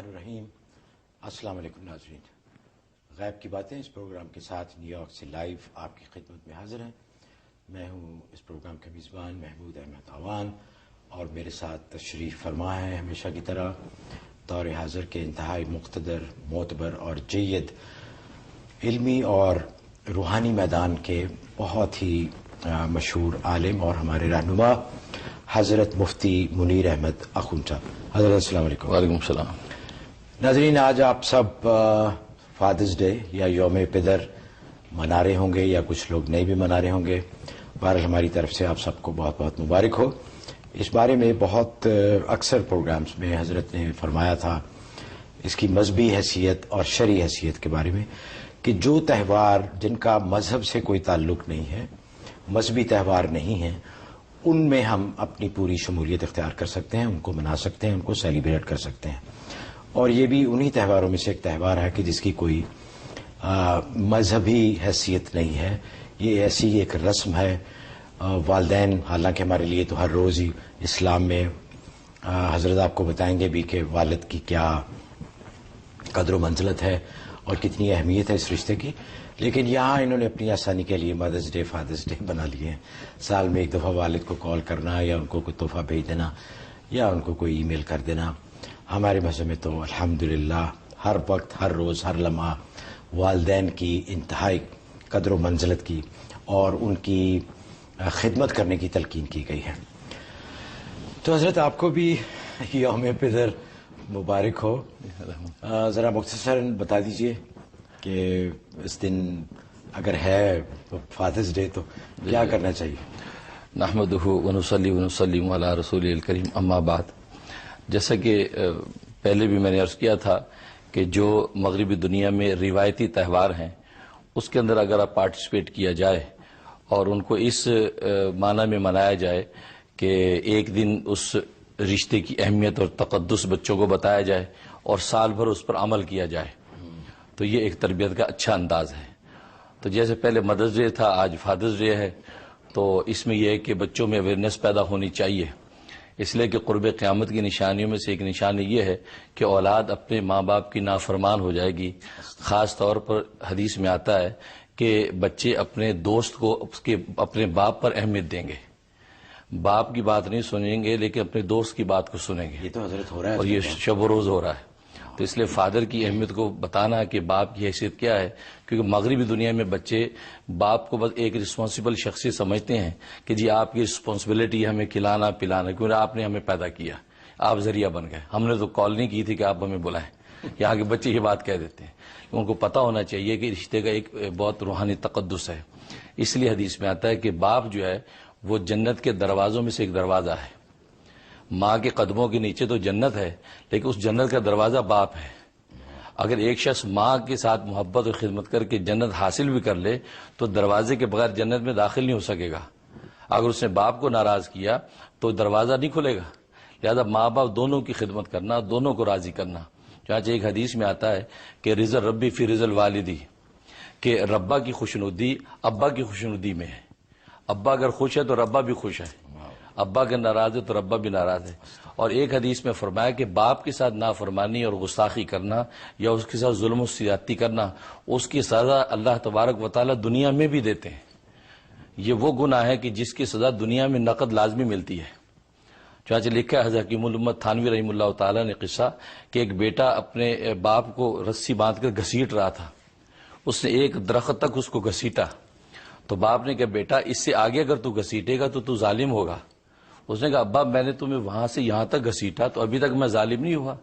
الرحیم۔ السلام علیکم ناظرین، غیب کی باتیں اس پروگرام کے ساتھ نیو یارک سے لائیو آپ کی خدمت میں حاضر ہیں۔ میں ہوں اس پروگرام کا میزبان محمود احمد عوان، اور میرے ساتھ تشریف فرما ہے ہمیشہ کی طرح دور حاضر کے انتہائی مقتدر، معتبر اور جید علمی اور روحانی میدان کے بہت ہی مشہور عالم اور ہمارے رہنما حضرت مفتی منیر احمد اخون صاحب۔ حضرت السلام علیکم۔ وعلیکم السلام۔ ناظرین، آج آپ سب فادرز ڈے یا یوم پدر منا رہے ہوں گے، یا کچھ لوگ نہیں بھی منا رہے ہوں گے۔ بہرحال ہماری طرف سے آپ سب کو بہت بہت مبارک ہو۔ اس بارے میں بہت اکثر پروگرامز میں حضرت نے فرمایا تھا اس کی مذہبی حیثیت اور شرعی حیثیت کے بارے میں، کہ جو تہوار جن کا مذہب سے کوئی تعلق نہیں ہے، مذہبی تہوار نہیں ہیں، ان میں ہم اپنی پوری شمولیت اختیار کر سکتے ہیں، ان کو منا سکتے ہیں، ان کو سیلیبریٹ کر سکتے ہیں۔ اور یہ بھی انہی تہواروں میں سے ایک تہوار ہے کہ جس کی کوئی مذہبی حیثیت نہیں ہے، یہ ایسی ایک رسم ہے۔ والدین، حالانکہ ہمارے لیے تو ہر روز ہی اسلام میں حضرت آپ کو بتائیں گے بھی کہ والد کی کیا قدر و منزلت ہے اور کتنی اہمیت ہے اس رشتے کی، لیکن یہاں انہوں نے اپنی آسانی کے لیے مدرس ڈے، فادرس ڈے بنا لیے ہیں۔ سال میں ایک دفعہ والد کو کال کرنا، یا ان کو کوئی تحفہ بھیج دینا، یا ان کو کوئی ای میل کر دینا۔ ہمارے مذہب میں تو الحمدللہ ہر وقت، ہر روز، ہر لمحہ والدین کی انتہائی قدر و منزلت کی اور ان کی خدمت کرنے کی تلقین کی گئی ہے۔ تو حضرت آپ کو بھی یوم پدر مبارک ہو۔ ذرا مختصراً بتا دیجئے کہ اس دن اگر ہے فادرز ڈے تو کیا کرنا چاہیے؟ نحمدہ ونصلی ونسلم علی رسول الکریم، اما بعد۔ جیسا کہ پہلے بھی میں نے عرض کیا تھا کہ جو مغربی دنیا میں روایتی تہوار ہیں اس کے اندر اگر آپ پارٹیسپیٹ کیا جائے اور ان کو اس معنی میں منایا جائے کہ ایک دن اس رشتے کی اہمیت اور تقدس بچوں کو بتایا جائے اور سال بھر اس پر عمل کیا جائے، تو یہ ایک تربیت کا اچھا انداز ہے۔ تو جیسے پہلے مدرس ڈے تھا، آج فادرس ڈے ہے، تو اس میں یہ ہے کہ بچوں میں اویئرنیس پیدا ہونی چاہیے، اس لیے کہ قرب قیامت کی نشانیوں میں سے ایک نشانی یہ ہے کہ اولاد اپنے ماں باپ کی نافرمان ہو جائے گی۔ خاص طور پر حدیث میں آتا ہے کہ بچے اپنے دوست کو اپنے باپ پر اہمیت دیں گے، باپ کی بات نہیں سنیں گے لیکن اپنے دوست کی بات کو سنیں گے۔ یہ تو حضرت ہو رہا ہے، اور یہ شب و روز ہو رہا ہے۔ تو اس لیے فادر کی اہمیت کو بتانا کہ باپ کی حیثیت کیا ہے، کیونکہ مغربی دنیا میں بچے باپ کو بس ایک رسپانسبل شخصیت سمجھتے ہیں کہ جی آپ کی رسپانسبلٹی ہے ہمیں کھلانا پلانا، کیونکہ آپ نے ہمیں پیدا کیا، آپ ذریعہ بن گئے، ہم نے تو کال نہیں کی تھی کہ آپ ہمیں بلائیں۔ یہاں کے بچے یہ بات کہہ دیتے ہیں۔ ان کو پتہ ہونا چاہیے کہ رشتے کا ایک بہت روحانی تقدس ہے۔ اس لیے حدیث میں آتا ہے کہ باپ جو ہے وہ جنت کے دروازوں میں سے ایک دروازہ ہے۔ ماں کے قدموں کے نیچے تو جنت ہے، لیکن اس جنت کا دروازہ باپ ہے۔ اگر ایک شخص ماں کے ساتھ محبت اور خدمت کر کے جنت حاصل بھی کر لے تو دروازے کے بغیر جنت میں داخل نہیں ہو سکے گا۔ اگر اس نے باپ کو ناراض کیا تو دروازہ نہیں کھلے گا۔ لہذا ماں باپ دونوں کی خدمت کرنا، دونوں کو راضی کرنا۔ چنانچہ ایک حدیث میں آتا ہے کہ رضا ربی فی رضا الوالدی، کہ ربا کی خوشنودی ابا کی خوشنودی میں ہے۔ ابا اگر خوش ہے تو ربا بھی خوش ہے، ابا اگر ناراض ہے تو ربا بھی ناراض ہے۔ اور ایک حدیث میں فرمایا کہ باپ کے ساتھ نافرمانی اور گستاخی کرنا یا اس کے ساتھ ظلم و زیادتی کرنا، اس کی سزا اللہ تبارک و تعالی دنیا میں بھی دیتے ہیں۔ یہ وہ گناہ ہے کہ جس کی سزا دنیا میں نقد لازمی ملتی ہے۔ چنانچہ لکھا ہے حضرت حکیم الامت تھانوی رحمہ اللہ تعالی نے قصہ کہ ایک بیٹا اپنے باپ کو رسی باندھ کر گھسیٹ رہا تھا، اس نے ایک درخت تک اس کو گھسیٹا، تو باپ نے کہا بیٹا اس سے آگے اگر تو گھسیٹے گا تو ظالم ہوگا۔ اس نے کہا ابا میں نے تمہیں وہاں سے یہاں تک گھسیٹا تو ابھی تک میں ظالم نہیں ہوا۔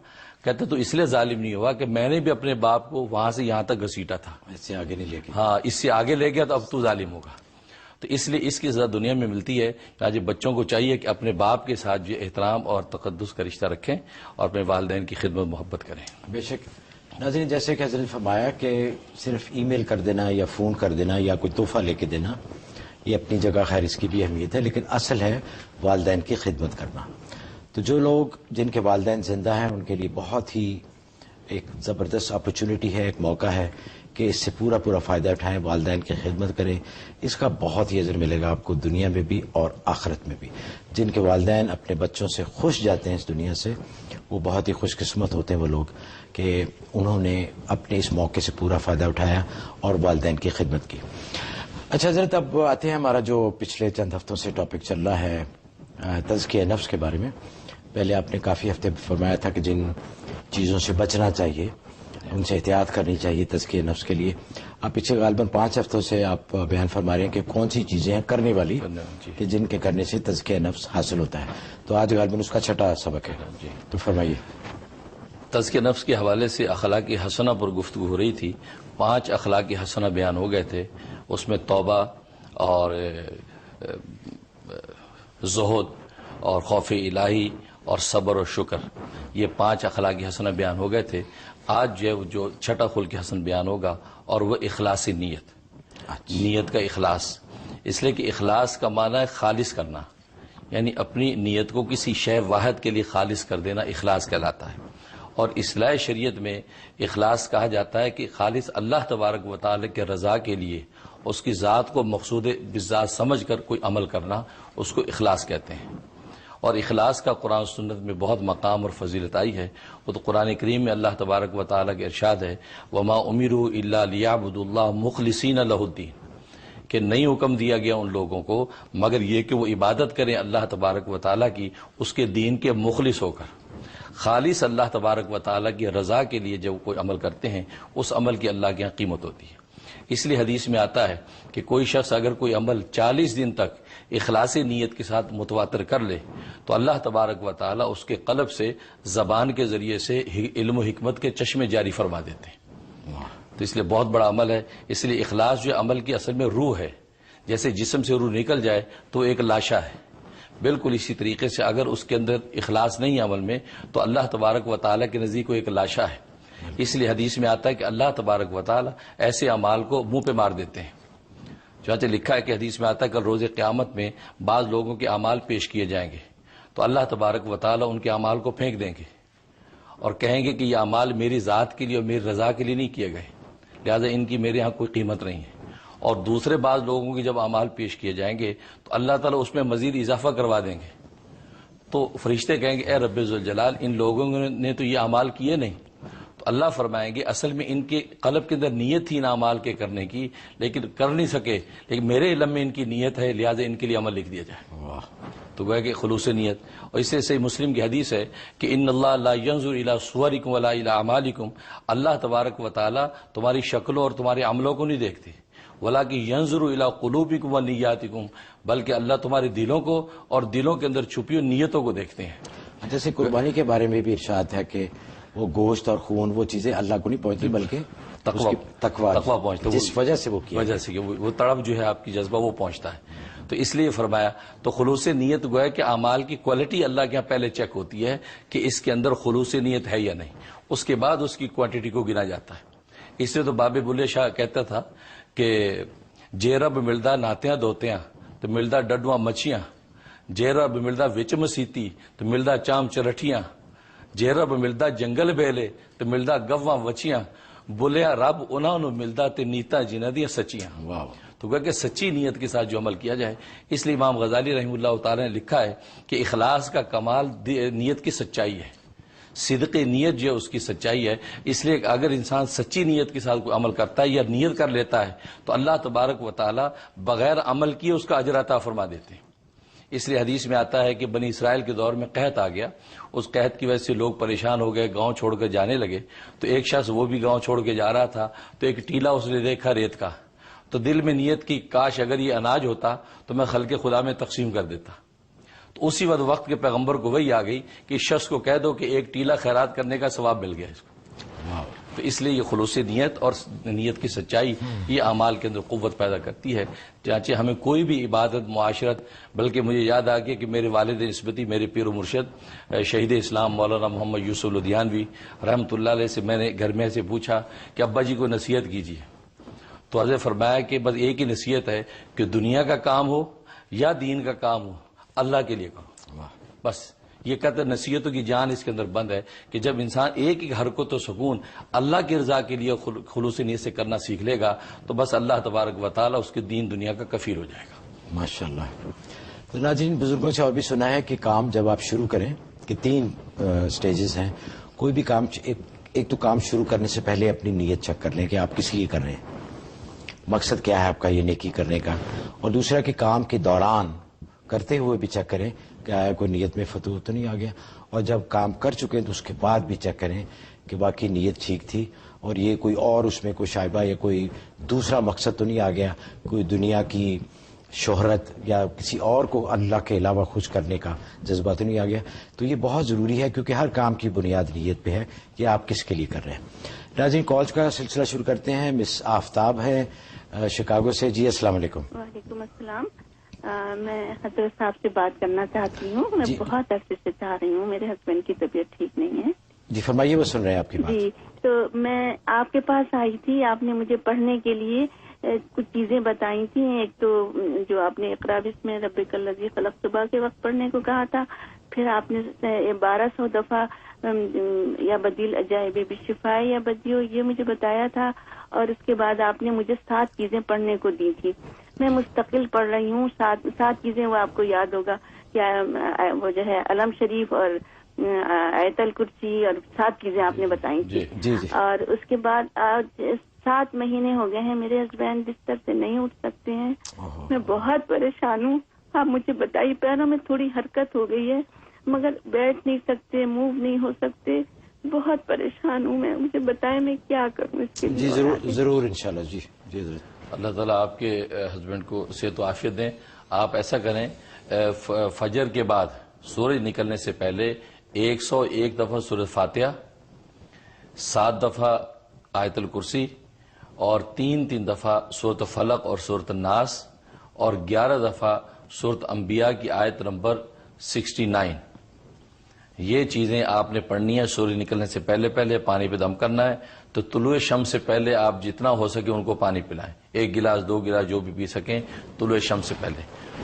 کہتا تو اس لیے ظالم نہیں ہوا کہ میں نے بھی اپنے باپ کو وہاں سے یہاں تک گھسیٹا تھا، اس سے آگے نہیں لے کے۔ ہاں، اس سے آگے لے گیا تو اب تو ظالم ہوگا۔ تو اس لیے اس کی سزا دنیا میں ملتی ہے۔ آج بچوں کو چاہیے کہ اپنے باپ کے ساتھ جو احترام اور تقدس کا رشتہ رکھیں اور اپنے والدین کی خدمت محبت کریں۔ بے شک ناظرین، جیسے کہ حضرت نے فرمایا کہ صرف ای میل کر دینا یا فون کر دینا یا کوئی تحفہ لے کے دینا، یہ اپنی جگہ خیر اس کی بھی اہمیت ہے، لیکن اصل ہے والدین کی خدمت کرنا۔ تو جو لوگ جن کے والدین زندہ ہیں ان کے لیے بہت ہی ایک زبردست اپرچونٹی ہے، ایک موقع ہے کہ اس سے پورا فائدہ اٹھائیں، والدین کی خدمت کریں۔ اس کا بہت ہی اجر ملے گا آپ کو دنیا میں بھی اور آخرت میں بھی۔ جن کے والدین اپنے بچوں سے خوش جاتے ہیں اس دنیا سے، وہ بہت ہی خوش قسمت ہوتے ہیں وہ لوگ کہ انہوں نے اپنے اس موقع سے پورا فائدہ اٹھایا اور والدین کی خدمت کی. اچھا حضرت، اب آتے ہیں ہمارا جو پچھلے چند ہفتوں سے ٹاپک چل رہا ہے تزکیہ نفس کے بارے میں. پہلے آپ نے کافی ہفتے فرمایا تھا کہ جن چیزوں سے بچنا چاہیے، ان سے احتیاط کرنی چاہیے تزکیہ نفس کے لیے. آپ پچھلے غالباً 5 ہفتوں سے آپ بیان فرما رہے ہیں کہ کون سی چیزیں ہیں کرنے والی کہ جن کے کرنے سے تزکیہ نفس حاصل ہوتا ہے. تو آج غالباً اس کا 6واں سبق ہے، تو فرمائیے. تزکیہ نفس کے حوالے سے اخلاق حسنہ پر گفتگو ہو رہی تھی. 5 اخلاق حسنہ بیان ہو گئے تھے. اس میں توبہ اور زہد اور خوف الہی اور صبر اور شکر، یہ 5 اخلاق حسنہ بیان ہو گئے تھے. آج جو 6واں خلق حسن بیان ہوگا اور وہ اخلاص نیت، نیت کا اخلاص. اس لیے کہ اخلاص کا معنی ہے خالص کرنا، یعنی اپنی نیت کو کسی شے واحد کے لیے خالص کر دینا اخلاص کہلاتا ہے. اور اصلاح شریعت میں اخلاص کہا جاتا ہے کہ خالص اللہ تبارک و تعالی کے رضا کے لیے اس کی ذات کو مقصود بالذات سمجھ کر کوئی عمل کرنا، اس کو اخلاص کہتے ہیں. اور اخلاص کا قرآن و سنت میں بہت مقام اور فضیلت آئی ہے. وہ تو قرآن کریم میں اللہ تبارک و تعالیٰ کے ارشاد ہے وما امروا الا ليعبدوا الله مخلصین له الدین، کہ نہیں حکم دیا گیا ان لوگوں کو مگر یہ کہ وہ عبادت کریں اللہ تبارک و تعالیٰ کی، اس کے دین کے مخلص ہو کر. خالص اللہ تبارک و تعالیٰ کی رضا کے لیے جب کوئی عمل کرتے ہیں اس عمل کی اللہ کے یہاں قیمت ہوتی ہے. اس لیے حدیث میں آتا ہے کہ کوئی شخص اگر کوئی عمل 40 دن تک اخلاصی نیت کے ساتھ متواتر کر لے تو اللہ تبارک و تعالیٰ اس کے قلب سے زبان کے ذریعے سے علم و حکمت کے چشمے جاری فرما دیتے ہیں. تو اس لیے بہت بڑا عمل ہے. اس لیے اخلاص جو عمل کی اصل میں روح ہے. جیسے جسم سے روح نکل جائے تو ایک لاشا ہے، بالکل اسی طریقے سے اگر اس کے اندر اخلاص نہیں عمل میں تو اللہ تبارک و تعالیٰ کے نزدیک وہ ایک لاشا ہے. اس لیے حدیث میں آتا ہے کہ اللہ تبارک و تعالیٰ ایسے اعمال کو منہ پہ مار دیتے ہیں. چنانچہ لکھا ہے کہ حدیث میں آتا ہے کہ روز قیامت میں بعض لوگوں کے اعمال پیش کیے جائیں گے تو اللہ تبارک و تعالیٰ ان کے اعمال کو پھینک دیں گے اور کہیں گے کہ یہ اعمال میری ذات کے لیے اور میری رضا کے لیے نہیں کیے گئے، لہٰذا ان کی میرے ہاں کوئی قیمت نہیں ہے. اور دوسرے بعض لوگوں کے جب اعمال پیش کیے جائیں گے تو اللہ تعالیٰ اس میں مزید اضافہ کروا دیں گے. تو فرشتے کہیں گے اے رب ذوالجلال، ان لوگوں نے تو یہ اعمال کیے نہیں. تو اللہ فرمائیں گے اصل میں ان کے قلب کے اندر نیت تھی ان اعمال کے کرنے کی لیکن کر نہیں سکے، لیکن میرے علم میں ان کی نیت ہے لہٰذا ان کے لیے عمل لکھ دیا جائے. تو گویا کہ خلوص نیت. اور اس سے صحیح مسلم کی حدیث ہے کہ ان اللہ لا ينظر الى صورکم ولا الى اعمالکم، اللہ تبارک و تعالی تمہاری شکلوں اور تمہارے عملوں کو نہیں دیکھتے، ولکن ينظر الى قلوبکم ونیاتکم، بلکہ اللہ تمہارے دلوں کو اور دلوں کے اندر چھپی ہوئی نیتوں کو دیکھتے ہیں. جیسے قربانی کے بارے میں بھی ارشاد ہے کہ وہ گوشت اور خون وہ چیزیں اللہ کو نہیں پہنچتی بلکہ تقویٰ پہنچتا، جس وجہ سے وہ کیا، وجہ سے کہ وہ تڑپ جو ہے آپ کی جذبہ وہ پہنچتا ہے. تو اس لیے فرمایا تو خلوص نیت گویا کہ اعمال کی کوالٹی اللہ کے یہاں پہلے چیک ہوتی ہے کہ اس کے اندر خلوص نیت ہے یا نہیں، اس کے بعد اس کی کوانٹٹی کو گنا جاتا ہے. اس لیے تو باب بلے شاہ کہتا تھا کہ جے رب ملدا ناتیاں دوتیاں تو ملدا ڈڈواں مچھیاں، جے رب ملدا وچ مسیتی تو ملدا چام چرٹیاں، جے رب ملدا جنگل بیلے تو ملدا گواں وچیاں، بولیا رب انہوں نے ملدا تے نیتا جنہ دیا سچیاں. تو کہ سچی نیت کے ساتھ جو عمل کیا جائے. اس لیے امام غزالی رحمہ اللہ تعالی نے لکھا ہے کہ اخلاص کا کمال نیت کی سچائی ہے، صدق نیت جو ہے اس کی سچائی ہے. اس لیے اگر انسان سچی نیت کے ساتھ کوئی عمل کرتا ہے یا نیت کر لیتا ہے تو اللہ تبارک و تعالی بغیر عمل کیے اس کا اجر عطا فرما دیتے ہیں. اس لیے حدیث میں آتا ہے کہ بنی اسرائیل کے دور میں قحط آ گیا، اس قحط کی وجہ سے لوگ پریشان ہو گئے، گاؤں چھوڑ کر جانے لگے. تو ایک شخص وہ بھی گاؤں چھوڑ کے جا رہا تھا تو ایک ٹیلا اس نے دیکھا ریت کا، تو دل میں نیت کی کاش اگر یہ اناج ہوتا تو میں خلق خدا میں تقسیم کر دیتا. تو اسی وقت کے پیغمبر کو وہی آ گئی کہ اس شخص کو کہہ دو کہ ایک ٹیلا خیرات کرنے کا ثواب مل گیا اس کو. تو اس لیے یہ خلوص نیت اور نیت کی سچائی یہ اعمال کے اندر قوت پیدا کرتی ہے. چنانچہ ہمیں کوئی بھی عبادت معاشرت، بلکہ مجھے یاد آ گیا کہ میرے والد نسبتی میرے پیر و مرشد شہید اسلام مولانا محمد یوسف لدھیانوی رحمۃ اللہ علیہ سے میں نے گھر میں سے پوچھا کہ ابا جی کو نصیحت کیجیے. تو حضرت فرمایا کہ بس ایک ہی نصیحت ہے کہ دنیا کا کام ہو یا دین کا کام ہو اللہ کے لیے کرو. بس یہ کہتے نصیحتوں کی جان اس کے اندر بند ہے کہ جب انسان ایک حرکت و سکون اللہ کی رضا کے لیے خلوص نیت سے کرنا سیکھ لے گا تو بس اللہ تبارک و تعالیٰ اس کے دین دنیا کا کفیل ہو جائے گا. ماشاءاللہ. تو ناظرین، بزرگوں سے اور بھی سنا ہے کہ کام جب آپ شروع کریں کہ 3 سٹیجز ہیں. کوئی بھی کام ایک تو کام شروع کرنے سے پہلے اپنی نیت چیک کر لیں کہ آپ کس لیے کر رہے ہیں, مقصد کیا ہے آپ کا یہ نیکی کرنے کا. اور دوسرا کہ کام کے دوران کرتے ہوئے بھی چیک کریں کہ آیا کوئی نیت میں فتوح تو نہیں آ گیا, اور جب کام کر چکے تو اس کے بعد بھی چیک کریں کہ باقی نیت ٹھیک تھی اور یہ کوئی اور اس میں کوئی شائبہ یا کوئی دوسرا مقصد تو نہیں آ گیا, کوئی دنیا کی شہرت یا کسی اور کو اللہ کے علاوہ خوش کرنے کا جذبہ تو نہیں آ گیا. تو یہ بہت ضروری ہے کیونکہ ہر کام کی بنیاد نیت پہ ہے کہ آپ کس کے لیے کر رہے ہیں. ناظرین, کالز کا سلسلہ شروع کرتے ہیں. مس آفتاب ہے شکاگو سے. جی السلام علیکم. وعلیکم السلام. میں حضرت صاحب سے بات کرنا چاہتی ہوں. میں بہت عرصے سے چاہ رہی ہوں, میرے ہسبینڈ کی طبیعت ٹھیک نہیں ہے. جی فرمائیے, وہ سن رہے ہیں آپ کی بات. جی, تو میں آپ کے پاس آئی تھی, آپ نے مجھے پڑھنے کے لیے کچھ چیزیں بتائی تھیں. ایک تو جو آپ نے اقرا بسم ربک الذی خلق صبح کے وقت پڑھنے کو کہا تھا, پھر آپ نے 1200 دفعہ یا بدیل عجائب بالشفاء یا بدیو یہ مجھے بتایا تھا, اور اس کے بعد آپ نے مجھے 7 چیزیں پڑھنے کو دی تھی. میں مستقل پڑھ رہی ہوں. 7 چیزیں وہ آپ کو یاد ہوگا کیا, وہ جو ہے علم شریف اور آیت الکرسی اور 7 چیزیں آپ نے بتائی تھی. جی جی. اور اس کے بعد آج 7 مہینے ہو گئے ہیں, میرے ہسبینڈ بستر سے نہیں اٹھ سکتے ہیں. میں بہت پریشان ہوں. آپ مجھے بتائیے, پیروں میں تھوڑی حرکت ہو گئی ہے مگر بیٹھ نہیں سکتے, موو نہیں ہو سکتے. بہت پریشان ہوں میں, مجھے بتائیں میں کیا کروں اس کے لیے. جی ضرور ضرور انشاءاللہ. جی جی ضرور. اللہ تعالیٰ آپ کے ہسبینڈ کو صحت و عافیت دیں. آپ ایسا کریں, فجر کے بعد سورج نکلنے سے پہلے 101 دفعہ سورۃ فاتحہ, 7 دفعہ آیت الکرسی اور 3 دفعہ سورۃ فلق اور سورۃ الناس اور 11 دفعہ سورۃ انبیاء کی آیت نمبر 69. یہ چیزیں آپ نے پڑھنی ہے. سورج نکلنے سے پہلے پانی پہ دم کرنا ہے. تو طلوع شمس سے پہلے آپ جتنا ہو سکے ان کو پانی پلائیں, 1 گلاس 2 گلاس جو بھی پی سکیں طلوع شمس سے پہلے.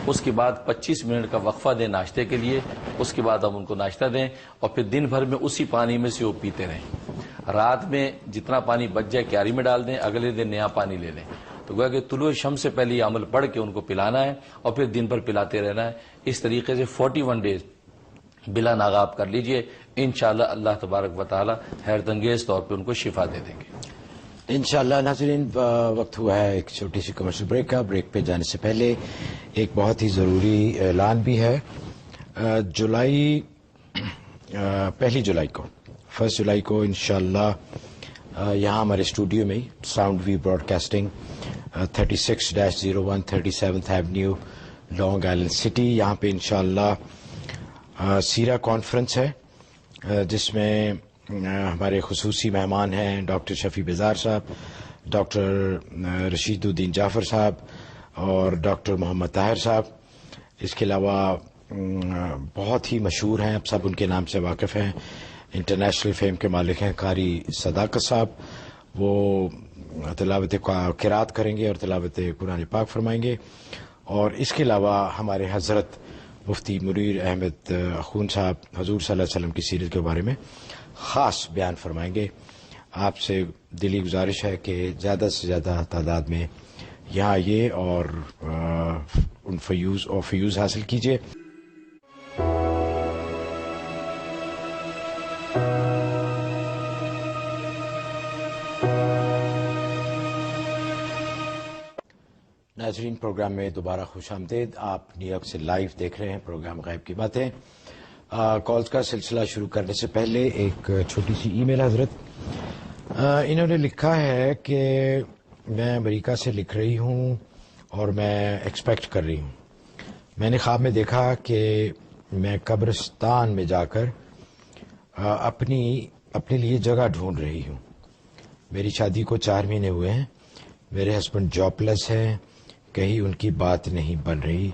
اس کے بعد 25 منٹ کا وقفہ دیں ناشتے کے لیے. اس کے بعد آپ ان کو ناشتہ دیں اور پھر دن بھر میں اسی پانی میں سے وہ پیتے رہیں. رات میں جتنا پانی بچ جائے کیاری میں ڈال دیں, اگلے دن نیا پانی لے لیں. تو گویا کہ طلوع شمس سے پہلے یہ عمل پڑھ کے ان کو پلانا ہے اور پھر دن بھر پلاتے رہنا ہے. اس طریقے سے 41 ڈیز بلا ناغہ آپ کر لیجئے. انشاءاللہ اللہ تبارک و تعالی حیرت انگیز طور پہ ان کو شفا دے دیں گے انشاءاللہ. ناظرین, وقت ہوا ہے ایک چھوٹی سی کمرشل بریک کا. بریک پہ جانے سے پہلے ایک بہت ہی ضروری اعلان بھی ہے. 1 جولائی کو انشاءاللہ یہاں ہمارے اسٹوڈیو میں Sound View broadcasting 36-01 37th avenue Long Island City, یہاں پہ انشاءاللہ سیرہ کانفرنس ہے جس میں ہمارے خصوصی مہمان ہیں ڈاکٹر شفیع بیزار صاحب, ڈاکٹر رشید الدین جعفر صاحب اور ڈاکٹر محمد طاہر صاحب. اس کے علاوہ بہت ہی مشہور ہیں, اب سب ان کے نام سے واقف ہیں, انٹرنیشنل فیم کے مالک ہیں قاری صداقت صاحب. وہ تلاوت قرات کریں گے اور تلاوت قرآن پاک فرمائیں گے. اور اس کے علاوہ ہمارے حضرت مفتی منیر احمد اخون صاحب حضور صلی اللہ علیہ وسلم کی سیرت کے بارے میں خاص بیان فرمائیں گے. آپ سے دلی گزارش ہے کہ زیادہ سے زیادہ تعداد میں یہاں آئیے اور ان فیوز حاصل کیجیے. ناظرین, پروگرام میں دوبارہ خوش آمدید. آپ نیو یارک سے لائیو دیکھ رہے ہیں پروگرام غیب کی باتیں. کالز کا سلسلہ شروع کرنے سے پہلے ایک چھوٹی سی ای میل. حضرت انہوں نے لکھا ہے کہ میں امریکہ سے لکھ رہی ہوں اور میں ایکسپیکٹ کر رہی ہوں. میں نے خواب میں دیکھا کہ میں قبرستان میں جا کر اپنے لیے جگہ ڈھونڈ رہی ہوں. میری شادی کو 4 مہینے ہوئے ہیں. میرے ہسبینڈ جاب لیس ہیں, کہیں ان کی بات نہیں بن رہی.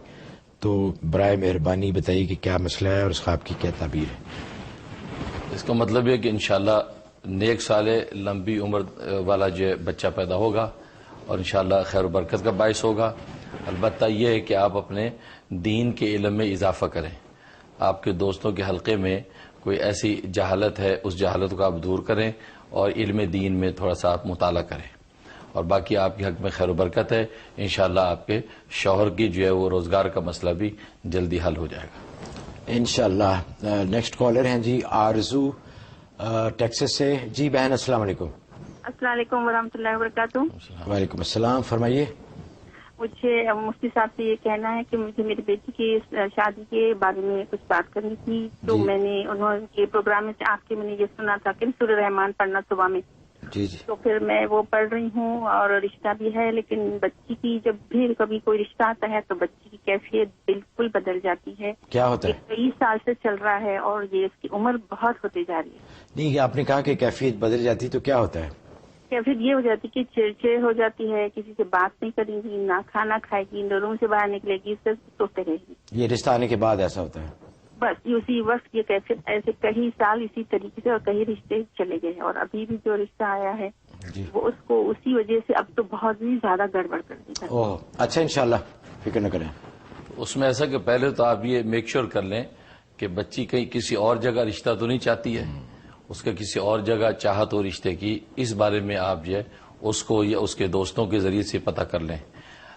تو برائے مہربانی بتائیے کہ کیا مسئلہ ہے اور اس خواب کی کیا تعبیر ہے. اس کا مطلب یہ کہ انشاءاللہ نیک صالح لمبی عمر والا جو بچہ پیدا ہوگا اور انشاءاللہ خیر و برکت کا باعث ہوگا. البتہ یہ ہے کہ آپ اپنے دین کے علم میں اضافہ کریں. آپ کے دوستوں کے حلقے میں کوئی ایسی جہالت ہے, اس جہالت کو آپ دور کریں اور علم دین میں تھوڑا سا آپ مطالعہ کریں. اور باقی آپ کے حق میں خیر و برکت ہے. انشاءاللہ آپ کے شوہر کی جو ہے وہ روزگار کا مسئلہ بھی جلدی حل ہو جائے گا. انشاءاللہ. نیکسٹ کالر ہیں جی آرزو ٹیکسس سے. جی بہن السلام علیکم. السلام علیکم ورحمۃ اللہ وبرکاتہ. وعلیکم السلام, فرمائیے. مجھے مفتی صاحب سے یہ کہنا ہے کہ مجھے میری بیٹی کی شادی کے بارے میں کچھ بات کرنی تھی. تو میں نے انہوں کے پروگرام میں سے آپ کے میں نے یہ سنا تھا کہ سورہ رحمان پڑھنا صبح میں. جی جی. تو پھر میں وہ پڑھ رہی ہوں اور رشتہ بھی ہے, لیکن بچی کی جب بھی کبھی کوئی رشتہ آتا ہے تو بچی کی کیفیت بالکل بدل جاتی ہے. کیا ہوتا ہے؟ کئی سال سے چل رہا ہے اور یہ اس کی عمر بہت ہوتے جا رہی ہے. نہیں, آپ نے کہا کہ کیفیت بدل جاتی تو کیا ہوتا ہے؟ کیفیت یہ ہو جاتی کہ چڑچڑ ہو جاتی ہے, کسی سے بات نہیں کرے گی, نہ کھانا کھائے گی, روم سے باہر نکلے گی, صرف سوتے رہے گی. یہ رشتہ آنے کے بعد ایسا ہوتا ہے؟ بس اسی وقت یہ کیفیت ایسے کئی سال اسی طریقے سے اور کئی رشتے چلے گئے, اور ابھی بھی جو رشتہ آیا ہے وہ اس کو اسی وجہ سے اب تو بہت ہی زیادہ گڑبڑ کر دی ہے. اوہ اچھا, انشاءاللہ فکر نہ کریں. اس میں ایسا کہ پہلے تو آپ یہ میک شور کر لیں کہ بچی کہیں کسی اور جگہ رشتہ تو نہیں چاہتی ہے, اس کا کسی اور جگہ چاہت ہو رشتے کی, اس بارے میں آپ جو ہے اس کو یا اس کے دوستوں کے ذریعے سے پتہ کر لیں.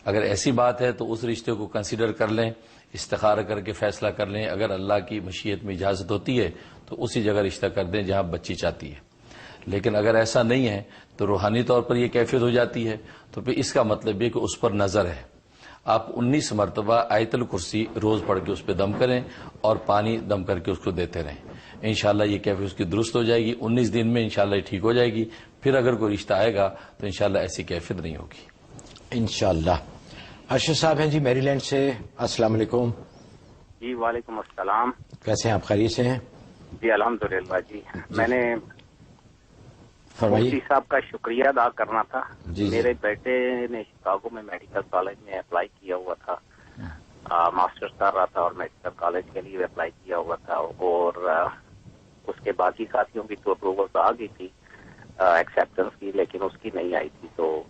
اگر ایسی بات ہے تو اس رشتے کو کنسیڈر کر لیں, استخارہ کر کے فیصلہ کر لیں. اگر اللہ کی مشیت میں اجازت ہوتی ہے تو اسی جگہ رشتہ کر دیں جہاں بچی چاہتی ہے. لیکن اگر ایسا نہیں ہے تو روحانی طور پر یہ کیفیت ہو جاتی ہے, تو پھر اس کا مطلب یہ کہ اس پر نظر ہے. آپ 19 مرتبہ آیت الکرسی روز پڑھ کے اس پہ دم کریں اور پانی دم کر کے اس کو دیتے رہیں. انشاءاللہ یہ کیفیت اس کی درست ہو جائے گی. 19 دن میں انشاءاللہ یہ ٹھیک ہو جائے گی. پھر اگر کوئی رشتہ آئے گا تو انشاءاللہ ایسی کیفیت نہیں ہوگی انشاءاللہ. ارشد صاحب ہیں جی میری لینڈ سے. السلام علیکم. جی وعلیکم السلام. کیسے ہیں آپ, خیریت سے ہیں؟ جی الحمدللہ. جی میں نے فرمائیے. مفتی صاحب کا شکریہ ادا کرنا تھا. جی میرے بیٹے نے شکاگو میں میڈیکل کالج میں اپلائی کیا ہوا تھا, ماسٹرز کر رہا تھا اور میڈیکل کالج کے لیے اپلائی کیا ہوا تھا, اور اس کے باقی ساتھیوں کی تو اپروول آ گئی تھی ایکسیپٹنس کی, لیکن اس کی نہیں آئی تھی. تو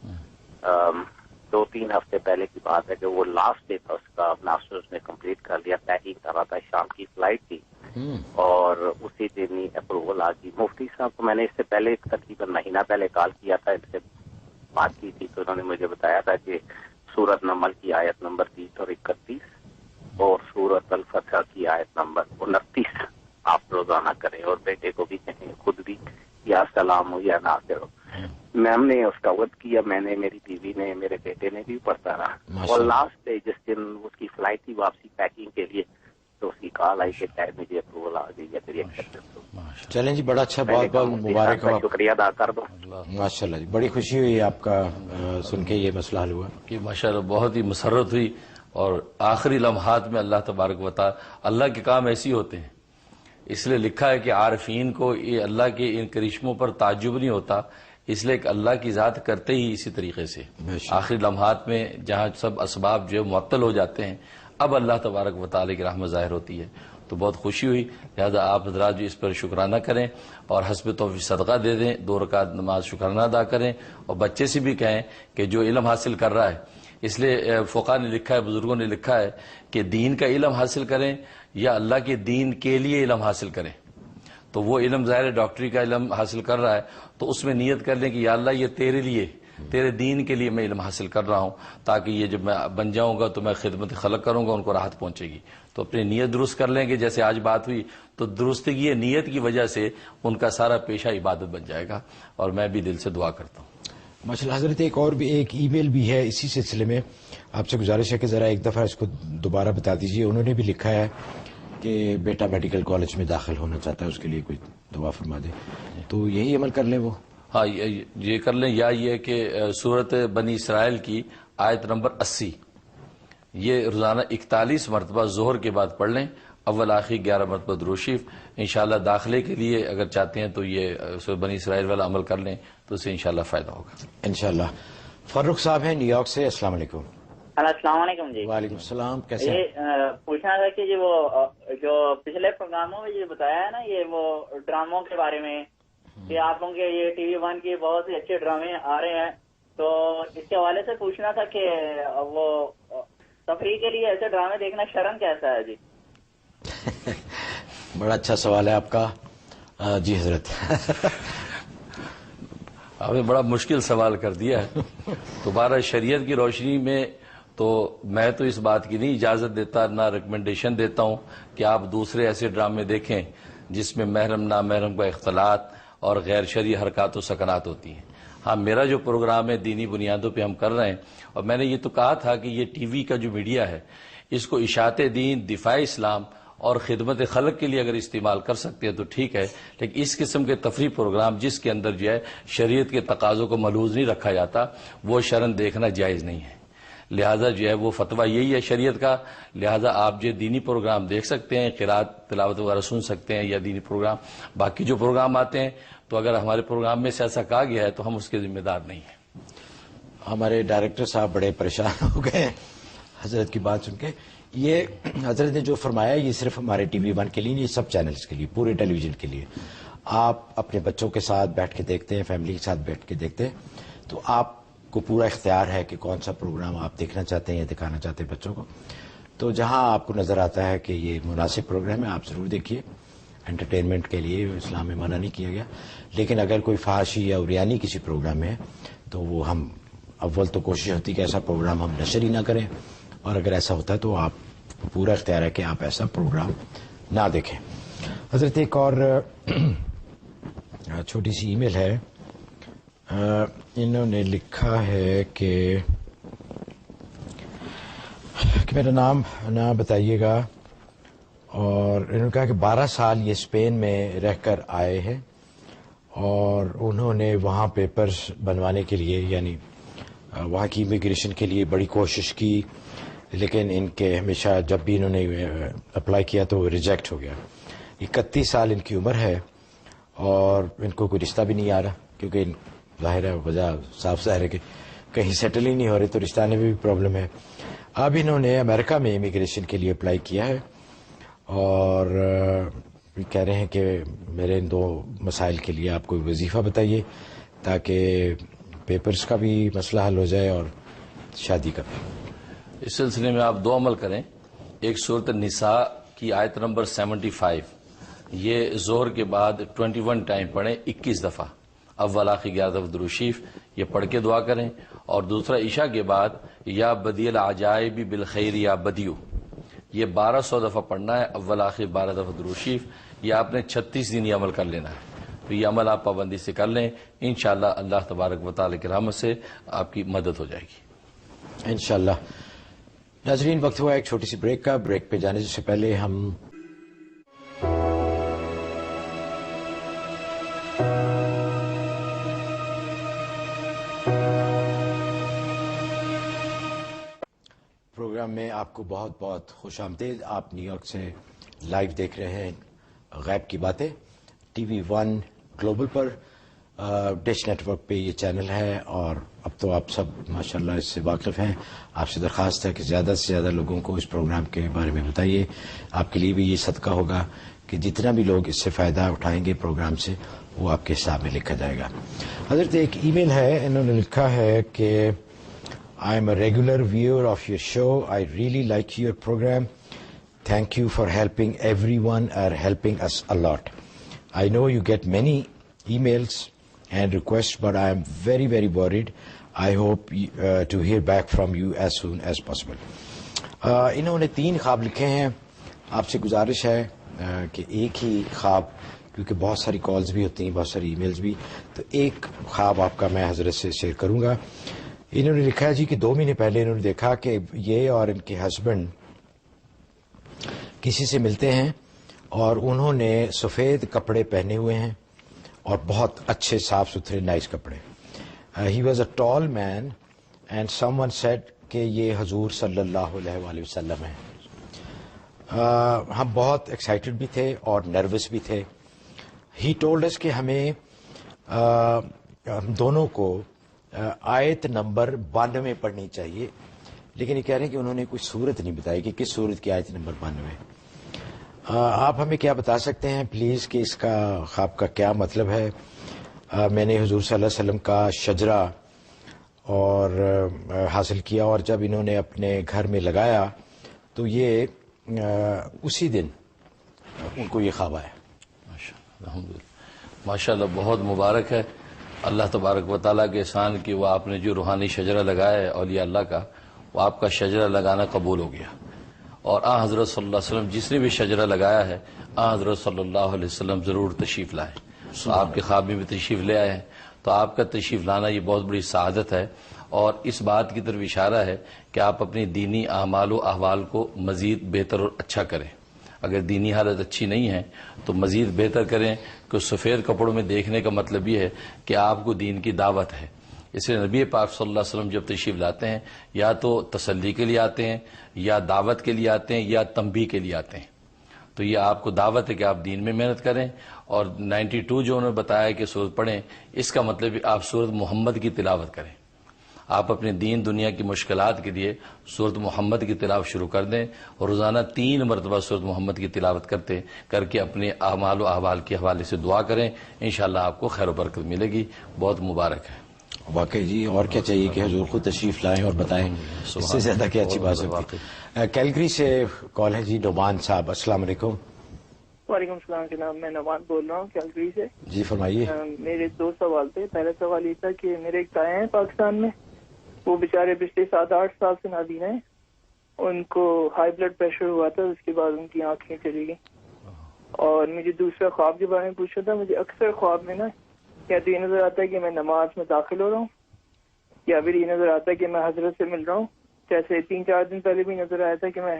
2-3 ہفتے پہلے کی بات ہے کہ وہ لاسٹ ڈے تھا اس کا, ماسٹرز نے کمپلیٹ کر لیا, پیکنگ کر رہا تھا, شام کی فلائٹ تھی اور اسی دن ہی اپروول آ گئی. مفتی صاحب کو میں نے اس سے پہلے تقریباً مہینہ پہلے کال کیا تھا, ان سے بات کی تھی, تو انہوں نے مجھے بتایا تھا کہ سورۃ نمل کی آیت نمبر 30 اور 31 اور سورۃ الفتح کی آیت نمبر 29 آپ روزانہ کریں, اور بیٹے کو بھی کہیں, خود بھی یا سلام ہو یا ناصر ہو. میم نے اس کا وقت کیا, میں نے, میری بیوی نے, میرے بیٹے نے بھی پڑھتا رہا. اور لاسٹ ڈے جس دن اس کی فلائٹ تھی واپسی پیکنگ کے لیے, تو اس کی کال آئی کہ شاید مجھے اپروول آ گئی ہے, پھر ایکسیپٹنس ہو. چلیں جی, بڑا اچھا, بہت بہت مبارک ہو. شکریہ ادا کر دو. ماشاءاللہ جی, بڑی خوشی ہوئی آپ کا سن کے یہ مسئلہ حل ہوا. کہ ماشاءاللہ بہت ہی مسرت ہوئی, اور آخری لمحات میں اللہ تبارک و تعالی, اللہ کے کام ایسے ہی ہوتے ہیں. اس لیے لکھا ہے کہ عارفین کو یہ اللہ کے ان کرشموں پر تعجب نہیں ہوتا, اس لیے کہ اللہ کی ذات کرتے ہی اسی طریقے سے. آخری لمحات میں جہاں سب اسباب جو معطل ہو جاتے ہیں, اب اللہ تبارک و تعالی کی رحمت ظاہر ہوتی ہے, تو بہت خوشی ہوئی. لہذا آپ حضرات جو اس پر شکرانہ کریں اور حسب توفیق صدقہ دے دیں, 2 رکعت نماز شکرانہ ادا کریں, اور بچے سے بھی کہیں کہ جو علم حاصل کر رہا ہے, اس لیے فقہا نے لکھا ہے, بزرگوں نے لکھا ہے کہ دین کا علم حاصل کریں یا اللہ کے دین کے لیے علم حاصل کریں. تو وہ علم ظاہر ڈاکٹری کا علم حاصل کر رہا ہے, تو اس میں نیت کر لیں کہ یا اللہ یہ تیرے لیے, تیرے دین کے لیے میں علم حاصل کر رہا ہوں, تاکہ یہ جب میں بن جاؤں گا تو میں خدمت خلق کروں گا, ان کو راحت پہنچے گی. تو اپنی نیت درست کر لیں گے, جیسے آج بات ہوئی, تو درستگی نیت کی وجہ سے ان کا سارا پیشہ عبادت بن جائے گا, اور میں بھی دل سے دعا کرتا ہوں. ماشاءاللہ حضرت, ایک اور بھی ایک ای میل بھی ہے اسی سلسلے میں, آپ سے گزارش ہے کہ ذرا ایک دفعہ اس کو دوبارہ بتا دیجیے. انہوں نے بھی لکھا ہے کہ بیٹا میڈیکل کالج میں داخل ہونا چاہتا ہے, اس کے لیے کوئی دعا فرما دے. تو یہی عمل کر لیں وہ. ہاں یہ کر لیں, یا یہ کہ سورت بنی اسرائیل کی آیت نمبر 80 یہ روزانہ 41 مرتبہ ظہر کے بعد پڑھ لیں, اول آخر 11 مرتبہ درود شریف. انشاءاللہ داخلے کے لیے اگر چاہتے ہیں تو یہ سورت بنی اسرائیل والا عمل کر لیں, تو اسے انشاءاللہ فائدہ ہوگا انشاءاللہ. فاروق صاحب ہیں نیو یارک سے. السلام علیکم. السلام علیکم. جی وعلیکم السلام. کیسے ہیں؟ پوچھنا تھا کہ وہ جو پچھلے پروگراموں میں یہ بتایا ہے نا, یہ وہ ڈراموں کے بارے میں, کہ آپ لوگوں کے یہ ٹی وی 1 کے بہت سے اچھے ڈرامے آ رہے ہیں, تو اس کے حوالے سے پوچھنا تھا کہ وہ تفریح کے لیے ایسے ڈرامے دیکھنا شرم کیسا ہے؟ جی بڑا اچھا سوال ہے آپ کا. جی حضرت, آپ نے بڑا مشکل سوال کر دیا ہے. دوبارہ شریعت کی روشنی میں تو میں تو اس بات کی نہیں اجازت دیتا، نہ ریکمنڈیشن دیتا ہوں کہ آپ دوسرے ایسے ڈرامے دیکھیں جس میں محرم نامحرم کا اختلاط اور غیر شرعی حرکات و سکنات ہوتی ہیں. ہاں، میرا جو پروگرام ہے دینی بنیادوں پہ ہم کر رہے ہیں، اور میں نے یہ تو کہا تھا کہ یہ ٹی وی کا جو میڈیا ہے اس کو اشاعت دین، دفاع اسلام اور خدمت خلق کے لیے اگر استعمال کر سکتے ہیں تو ٹھیک ہے، لیکن اس قسم کے تفریح پروگرام جس کے اندر جو ہے شریعت کے تقاضوں کو ملحوظ نہیں رکھا جاتا، وہ شرعاً دیکھنا جائز نہیں ہے. لہذا جو ہے وہ فتویٰ یہی ہے شریعت کا. لہذا آپ جو دینی پروگرام دیکھ سکتے ہیں، قرات تلاوت وغیرہ سن سکتے ہیں یا دینی پروگرام. باقی جو پروگرام آتے ہیں تو اگر ہمارے پروگرام میں سے ایسا کہا گیا ہے تو ہم اس کے ذمہ دار نہیں ہیں. ہمارے ڈائریکٹر صاحب بڑے پریشان ہو گئے ہیں حضرت کی بات سن کے. یہ حضرت نے جو فرمایا یہ صرف ہمارے ٹی وی 1 کے لیے نہیں، سب چینلز کے لیے، پورے ٹیلی ویژن کے لیے. آپ اپنے بچوں کے ساتھ بیٹھ کے دیکھتے ہیں، فیملی کے ساتھ بیٹھ کے دیکھتے ہیں، تو آپ کو پورا اختیار ہے کہ کون سا پروگرام آپ دیکھنا چاہتے ہیں یا دکھانا چاہتے ہیں بچوں کو. تو جہاں آپ کو نظر آتا ہے کہ یہ مناسب پروگرام ہے آپ ضرور دیکھیے. انٹرٹینمنٹ کے لیے اسلام میں منع نہیں کیا گیا، لیکن اگر کوئی فحاشی یا عریانی کسی پروگرام میں ہے تو وہ ہم اول تو کوشش ہوتی کہ ایسا پروگرام ہم نشر ہی نہ کریں، اور اگر ایسا ہوتا ہے تو آپ کو پورا اختیار ہے کہ آپ ایسا پروگرام نہ دیکھیں. حضرت ایک اور چھوٹی سی ای میل ہے، انہوں نے لکھا ہے کہ میرا نام نہ بتائیے گا، اور انہوں نے کہا کہ 12 سال یہ اسپین میں رہ کر آئے ہیں اور انہوں نے وہاں پیپرز بنوانے کے لیے، یعنی وہاں کی امیگریشن کے لیے بڑی کوشش کی، لیکن ان کے ہمیشہ جب بھی انہوں نے اپلائی کیا تو وہ ریجیکٹ ہو گیا. 31 سال ان کی عمر ہے اور ان کو کوئی رشتہ بھی نہیں آ رہا، کیونکہ ظاہر ہے وجہ صاف ظاہر ہے کہ کہیں سیٹل ہی نہیں ہو رہے، تو رشتہ آنے میں بھی پرابلم ہے. اب انہوں نے امریکہ میں امیگریشن کے لیے اپلائی کیا ہے اور کہہ رہے ہیں کہ میرے ان 2 مسائل کے لیے آپ کوئی وظیفہ بتائیے تاکہ پیپرز کا بھی مسئلہ حل ہو جائے اور شادی کا بھی. اس سلسلے میں آپ 2 عمل کریں. ایک سورۃ النساء کی آیت نمبر 75، یہ ظہر کے بعد 21 ٹائم پڑھیں 21 دفعہ، اول آخر 11 دفعہ درود شریف یہ پڑھ کے دعا کریں. اور دوسرا عشاء کے بعد یا بدیع العجائب بالخیر یا بدیو، یہ 1200 دفعہ پڑھنا ہے، اول آخر 12 دفعہ درود شریف. یہ آپ نے 36 دن یہ عمل کر لینا ہے. تو یہ عمل آپ پابندی سے کر لیں، انشاءاللہ اللہ تبارک و تعالی کی رحمت سے آپ کی مدد ہو جائے گی انشاءاللہ. ناظرین، وقت ہوا ایک چھوٹی سی بریک کا. بریک پہ جانے سے پہلے ہم پروگرام میں آپ کو بہت بہت خوش آمدید. آپ نیو یارک سے لائیو دیکھ رہے ہیں غیب کی باتیں ٹی وی 1 گلوبل پر. ڈش نیٹ ورک پہ یہ چینل ہے اور اب تو آپ سب ماشاءاللہ اس سے واقف ہیں. آپ سے درخواست ہے کہ زیادہ سے زیادہ لوگوں کو اس پروگرام کے بارے میں بتائیے. آپ کے لیے بھی یہ صدقہ ہوگا کہ جتنا بھی لوگ اس سے فائدہ اٹھائیں گے پروگرام سے وہ آپ کے حساب میں لکھا جائے گا. حضرت ایک ای میل ہے، انہوں نے لکھا ہے کہ I am a regular viewer of your show. I really like your program. Thank you for helping everyone or helping us a lot. I know you get many emails and requests, but I am very, very worried. I hope to hear back from you as soon as possible. انہوں نے 3 خواب لکھے ہیں. آپ سے گزارش ہے کہ ایک ہی خواب، کیونکہ بہت ساری کالز بھی ہوتی ہیں، بہت ساری ای میلز بھی، تو ایک خواب آپ کا میں حضرت سے شیئر کروں گا. انہوں نے لکھا ہے جی کہ 2 مہینے پہلے انہوں نے دیکھا کہ یہ اور ان کے ہسبینڈ کسی سے ملتے ہیں اور انہوں نے سفید کپڑے پہنے ہوئے ہیں اور بہت اچھے صاف ستھرے نائس کپڑے. He was a tall man and someone said کہ یہ حضور صلی اللہ علیہ وآلہ وسلم ہیں. ہم بہت ایکسائٹڈ بھی تھے اور نروس بھی تھے. ہی ٹولڈ اس کہ ہمیں ہم دونوں کو آیت نمبر 92 پڑھنی چاہیے، لیکن یہ کہہ رہے ہیں کہ انہوں نے کوئی صورت نہیں بتائی کہ کس صورت کی آیت نمبر 92. آپ ہمیں کیا بتا سکتے ہیں پلیز کہ اس کا خواب کا کیا مطلب ہے؟ میں نے حضور صلی اللہ علیہ وسلم کا شجرہ اور حاصل کیا، اور جب انہوں نے اپنے گھر میں لگایا تو یہ اسی دن ان کو یہ خواب آیا. ماشاءاللہ بہت مبارک ہے. اللہ تبارک و تعالیٰ کے احسان کہ وہ آپ نے جو روحانی شجرہ لگایا ہے اولیاء اللہ کا، وہ آپ کا شجرہ لگانا قبول ہو گیا. اور آن حضرت صلی اللہ علیہ وسلم جس نے بھی شجرہ لگایا ہے آن حضرت صلی اللہ علیہ وسلم ضرور تشریف لائے. تو آپ کے خواب میں بھی تشریف لے آئے ہیں. تو آپ کا تشریف لانا یہ بہت بڑی سعادت ہے، اور اس بات کی طرف اشارہ ہے کہ آپ اپنی دینی اعمال و احوال کو مزید بہتر اور اچھا کریں. اگر دینی حالت اچھی نہیں ہے تو مزید بہتر کریں، کہ سفید کپڑوں میں دیکھنے کا مطلب یہ ہے کہ آپ کو دین کی دعوت ہے. اس لیے نبی پاک صلی اللہ علیہ وسلم جب تشریف لاتے ہیں یا تو تسلی کے لیے آتے ہیں، یا دعوت کے لیے آتے ہیں، یا تنبیہ کے لیے آتے ہیں. تو یہ آپ کو دعوت ہے کہ آپ دین میں محنت کریں. اور 92 جو انہوں نے بتایا کہ سورت پڑھیں، اس کا مطلب آپ سورت محمد کی تلاوت کریں. آپ اپنے دین دنیا کی مشکلات کے لیے سورت محمد کی تلاوت شروع کر دیں، اور روزانہ 3 مرتبہ سورت محمد کی تلاوت کر کے اپنے اعمال و احوال کے حوالے سے دعا کریں. انشاءاللہ آپ کو خیر و برکت ملے گی. بہت مبارک ہے. واقعی جی، اور کیا چاہیے کہ حضور خود تشریف لائیں اور بتائیں، اس سے زیادہ کیا اچھی بات ہے. کیلگری سے کال ہے جی، نعمان صاحب. السلام علیکم. وعلیکم السلام جناب، میں نعمان بول رہا ہوں کیلگری سے. جی فرمائیے. میرے 2 سوال تھے. پہلا سوال یہ تھا کہ میرے ایک تایا ہیں پاکستان میں، وہ بیچارے پچھلے 7-8 سال سے نابینا ہیں. ان کو ہائی بلڈ پریشر ہوا تھا، اس کے بعد ان کی آنکھیں چلی گئیں. اور مجھے دوسرا خواب کے بارے میں پوچھنا تھا. مجھے اکثر خواب میں نا یا تو یہ نظر آتا ہے کہ میں نماز میں داخل ہو رہا ہوں، یا پھر یہ نظر آتا ہے کہ میں حضرت سے مل رہا ہوں. جیسے 3-4 دن پہلے بھی نظر آیا تھا کہ میں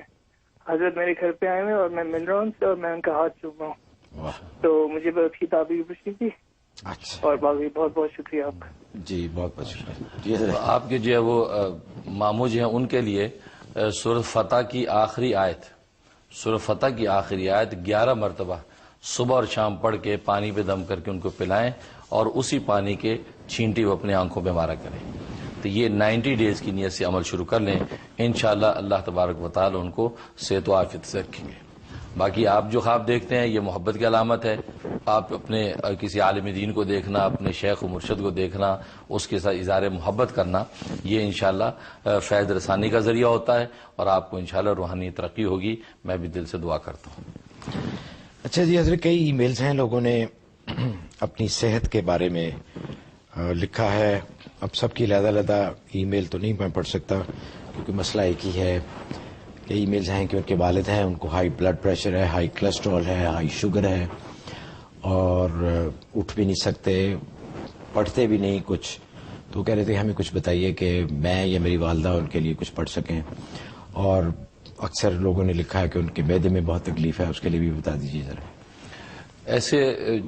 حضرت میرے گھر پہ آئے ہوئے اور میں مل رہا ہوں ان سے، اور میں ان کا ہاتھ چوم رہا ہوں. تو مجھے بس کی تعبیر پوچھنی تھی. اچھا، اور باقی بہت بہت شکریہ آپ کا. جی بہت بہت شکریہ. آپ کے جو ہے وہ ماموں جو ہیں ان کے لیے سورۃ فتح کی آخری آیت، سورۃ فتح کی آخری آیت 11 مرتبہ صبح اور شام پڑھ کے پانی پہ دم کر کے ان کو پلائیں، اور اسی پانی کے چھینٹی وہ اپنے آنکھوں پہ مارا کریں. تو یہ 90 ڈیز کی نیت سے عمل شروع کر لیں. انشاءاللہ اللہ تبارک و تعالی ان کو صحت و عافیت سے رکھیں گے. باقی آپ جو خواب دیکھتے ہیں یہ محبت کی علامت ہے. آپ اپنے کسی عالم دین کو دیکھنا، اپنے شیخ و مرشد کو دیکھنا، اس کے ساتھ اظہار محبت کرنا، یہ انشاءاللہ فیض رسانی کا ذریعہ ہوتا ہے، اور آپ کو انشاءاللہ روحانی ترقی ہوگی. میں بھی دل سے دعا کرتا ہوں. اچھا جی حضرت، کئی ای میلز ہیں، لوگوں نے اپنی صحت کے بارے میں لکھا ہے. اب سب کی علیحدہ ای میل تو نہیں میں پڑھ سکتا کیونکہ مسئلہ ایک ہی ہے. کئی ای میلز ہیں کہ ان کے والد ہیں، ان کو ہائی بلڈ پریشر ہے، ہائی کولیسٹرول ہے، ہائی شوگر ہے، اور اٹھ بھی نہیں سکتے، پڑھتے بھی نہیں کچھ. تو کہہ رہے تھے ہمیں کچھ بتائیے کہ میں یا میری والدہ ان کے لیے کچھ پڑھ سکیں. اور اکثر لوگوں نے لکھا ہے کہ ان کے معدے میں بہت تکلیف ہے، اس کے لیے بھی بتا دیجیے ذرا. ایسے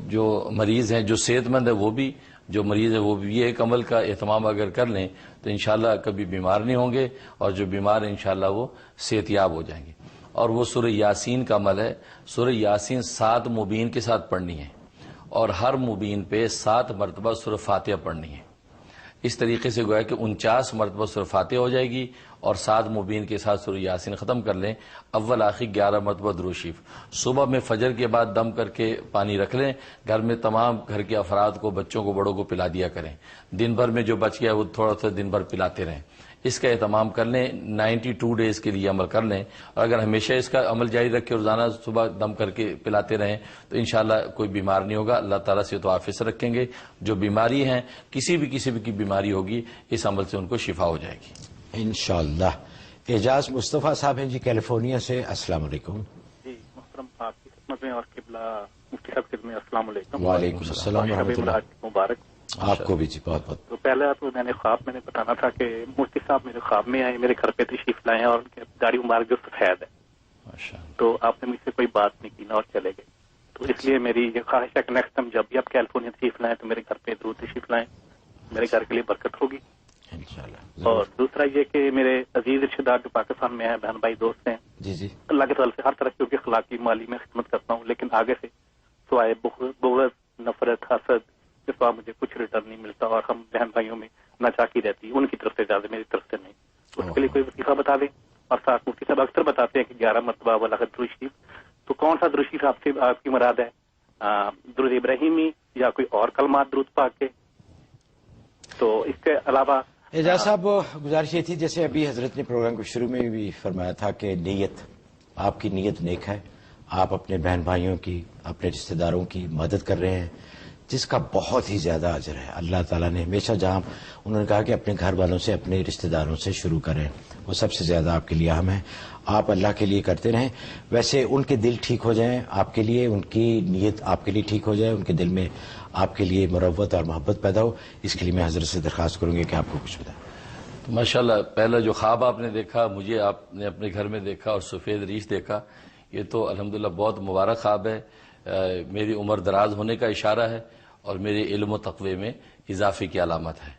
جو مریض ہیں، جو صحت مند ہے، وہ بھی جو مریض ہے وہ بھی یہ ایک عمل کا اہتمام اگر کر لیں تو انشاءاللہ کبھی بیمار نہیں ہوں گے، اور جو بیمار ہیں انشاءاللہ وہ صحت یاب ہو جائیں گے. اور وہ سورہ یاسین کا عمل ہے. سورہ یاسین 7 مبین کے ساتھ پڑھنی ہے، اور ہر مبین پہ 7 مرتبہ سورہ فاتحہ پڑھنی ہے. اس طریقے سے گویا کہ 49 مرتبہ سورہ فاتحہ ہو جائے گی، اور 7 مبین کے ساتھ سورہ یاسین ختم کر لیں. اول آخر 11 مرتبہ درود شریف. صبح میں فجر کے بعد دم کر کے پانی رکھ لیں. گھر میں تمام گھر کے افراد کو، بچوں کو، بڑوں کو پلا دیا کریں. دن بھر میں جو بچ گیا وہ تھوڑا تھوڑا دن بھر پلاتے رہیں. اس کا اہتمام کر لیں. 92 ڈیز کے لیے عمل کر لیں. اور اگر ہمیشہ اس کا عمل جاری رکھے، روزانہ صبح دم کر کے پلاتے رہیں، تو انشاءاللہ کوئی بیمار نہیں ہوگا. اللہ تعالیٰ سے تو عافیت سے رکھیں گے. جو بیماری ہیں، کسی بھی کی بیماری ہوگی، اس عمل سے ان کو شفا ہو جائے گی انشاءاللہ. اعجاز مصطفیٰ صاحب ہیں جی کیلیفورنیا سے. السلام علیکم. جی محترم، آپ کی خدمت میں اور قبلہ مفتی صاحب خدمت میں السلام علیکم. وعلیکم السلام ورحمۃ اللہ. مبارک آپ کو بھی جی بہت بہت. تو پہلے آپ کو میں نے خواب میں نے بتانا تھا کہ مفتی صاحب میرے خواب میں آئے، میرے گھر پہ تشریف لائے ہیں، اور ان کے داڑھی مبارک جو سفید ہے. تو آپ نے مجھ سے کوئی بات نہیں کی نا، اور چلے گئے. تو اس لیے میری یہ خواہش ہے کہ نیکسٹ ٹائم جب بھی آپ کیلیفورنیا تشریف لائیں تو میرے گھر پہ ضرور تشریف لائیں. میرے گھر کے لیے برکت ہوگی انشاءاللہ. اور دوسرا یہ کہ میرے عزیز رشتے دار جو پاکستان میں ہیں، بہن بھائی دوست ہیں، جی جی اللہ کے طرف سے ہر طرح کی اخلاقی مالی میں خدمت کرتا ہوں، لیکن آگے سے سوائے بغض، نفرت، حسد کے سوا مجھے کچھ ریٹرن نہیں ملتا، اور ہم بہن بھائیوں میں ناچاکی رہتی ہے، ان کی طرف سے زیادہ، میری طرف سے نہیں. اس کے لیے کوئی وظیفہ بتا دیں. اور ساتھ مفتی صاحب اکثر بتاتے ہیں کہ 11 مرتبہ درود شریف. تو کون سا درود شریف آپ کی مراد ہے؟ درود ابراہیمی یا کوئی اور کلمات درود پاک کے؟ تو اس کے علاوہ اعجاز صاحب گزارش یہ تھی، جیسے ابھی حضرت نے پروگرام کے شروع میں بھی فرمایا تھا کہ نیت، آپ کی نیت نیک ہے. آپ اپنے بہن بھائیوں کی، اپنے رشتہ داروں کی مدد کر رہے ہیں جس کا بہت ہی زیادہ اجر ہے. اللہ تعالیٰ نے ہمیشہ جہاں انہوں نے کہا کہ اپنے گھر والوں سے اپنے رشتہ داروں سے شروع کریں, وہ سب سے زیادہ آپ کے لیے اہم ہے. آپ اللہ کے لیے کرتے رہیں. ویسے ان کے دل ٹھیک ہو جائیں آپ کے لیے, ان کی نیت آپ کے لیے ٹھیک ہو جائے, ان کے دل میں آپ کے لیے مروت اور محبت پیدا ہو, اس کے لیے میں حضرت سے درخواست کروں گی کہ آپ کو کچھ بتائیں. ماشاءاللہ, پہلا جو خواب آپ نے دیکھا, مجھے آپ نے اپنے گھر میں دیکھا اور سفید ریش دیکھا, یہ تو الحمدللہ بہت مبارک خواب ہے. میری عمر دراز ہونے کا اشارہ ہے اور میرے علم و تقوی میں اضافے کی علامت ہے.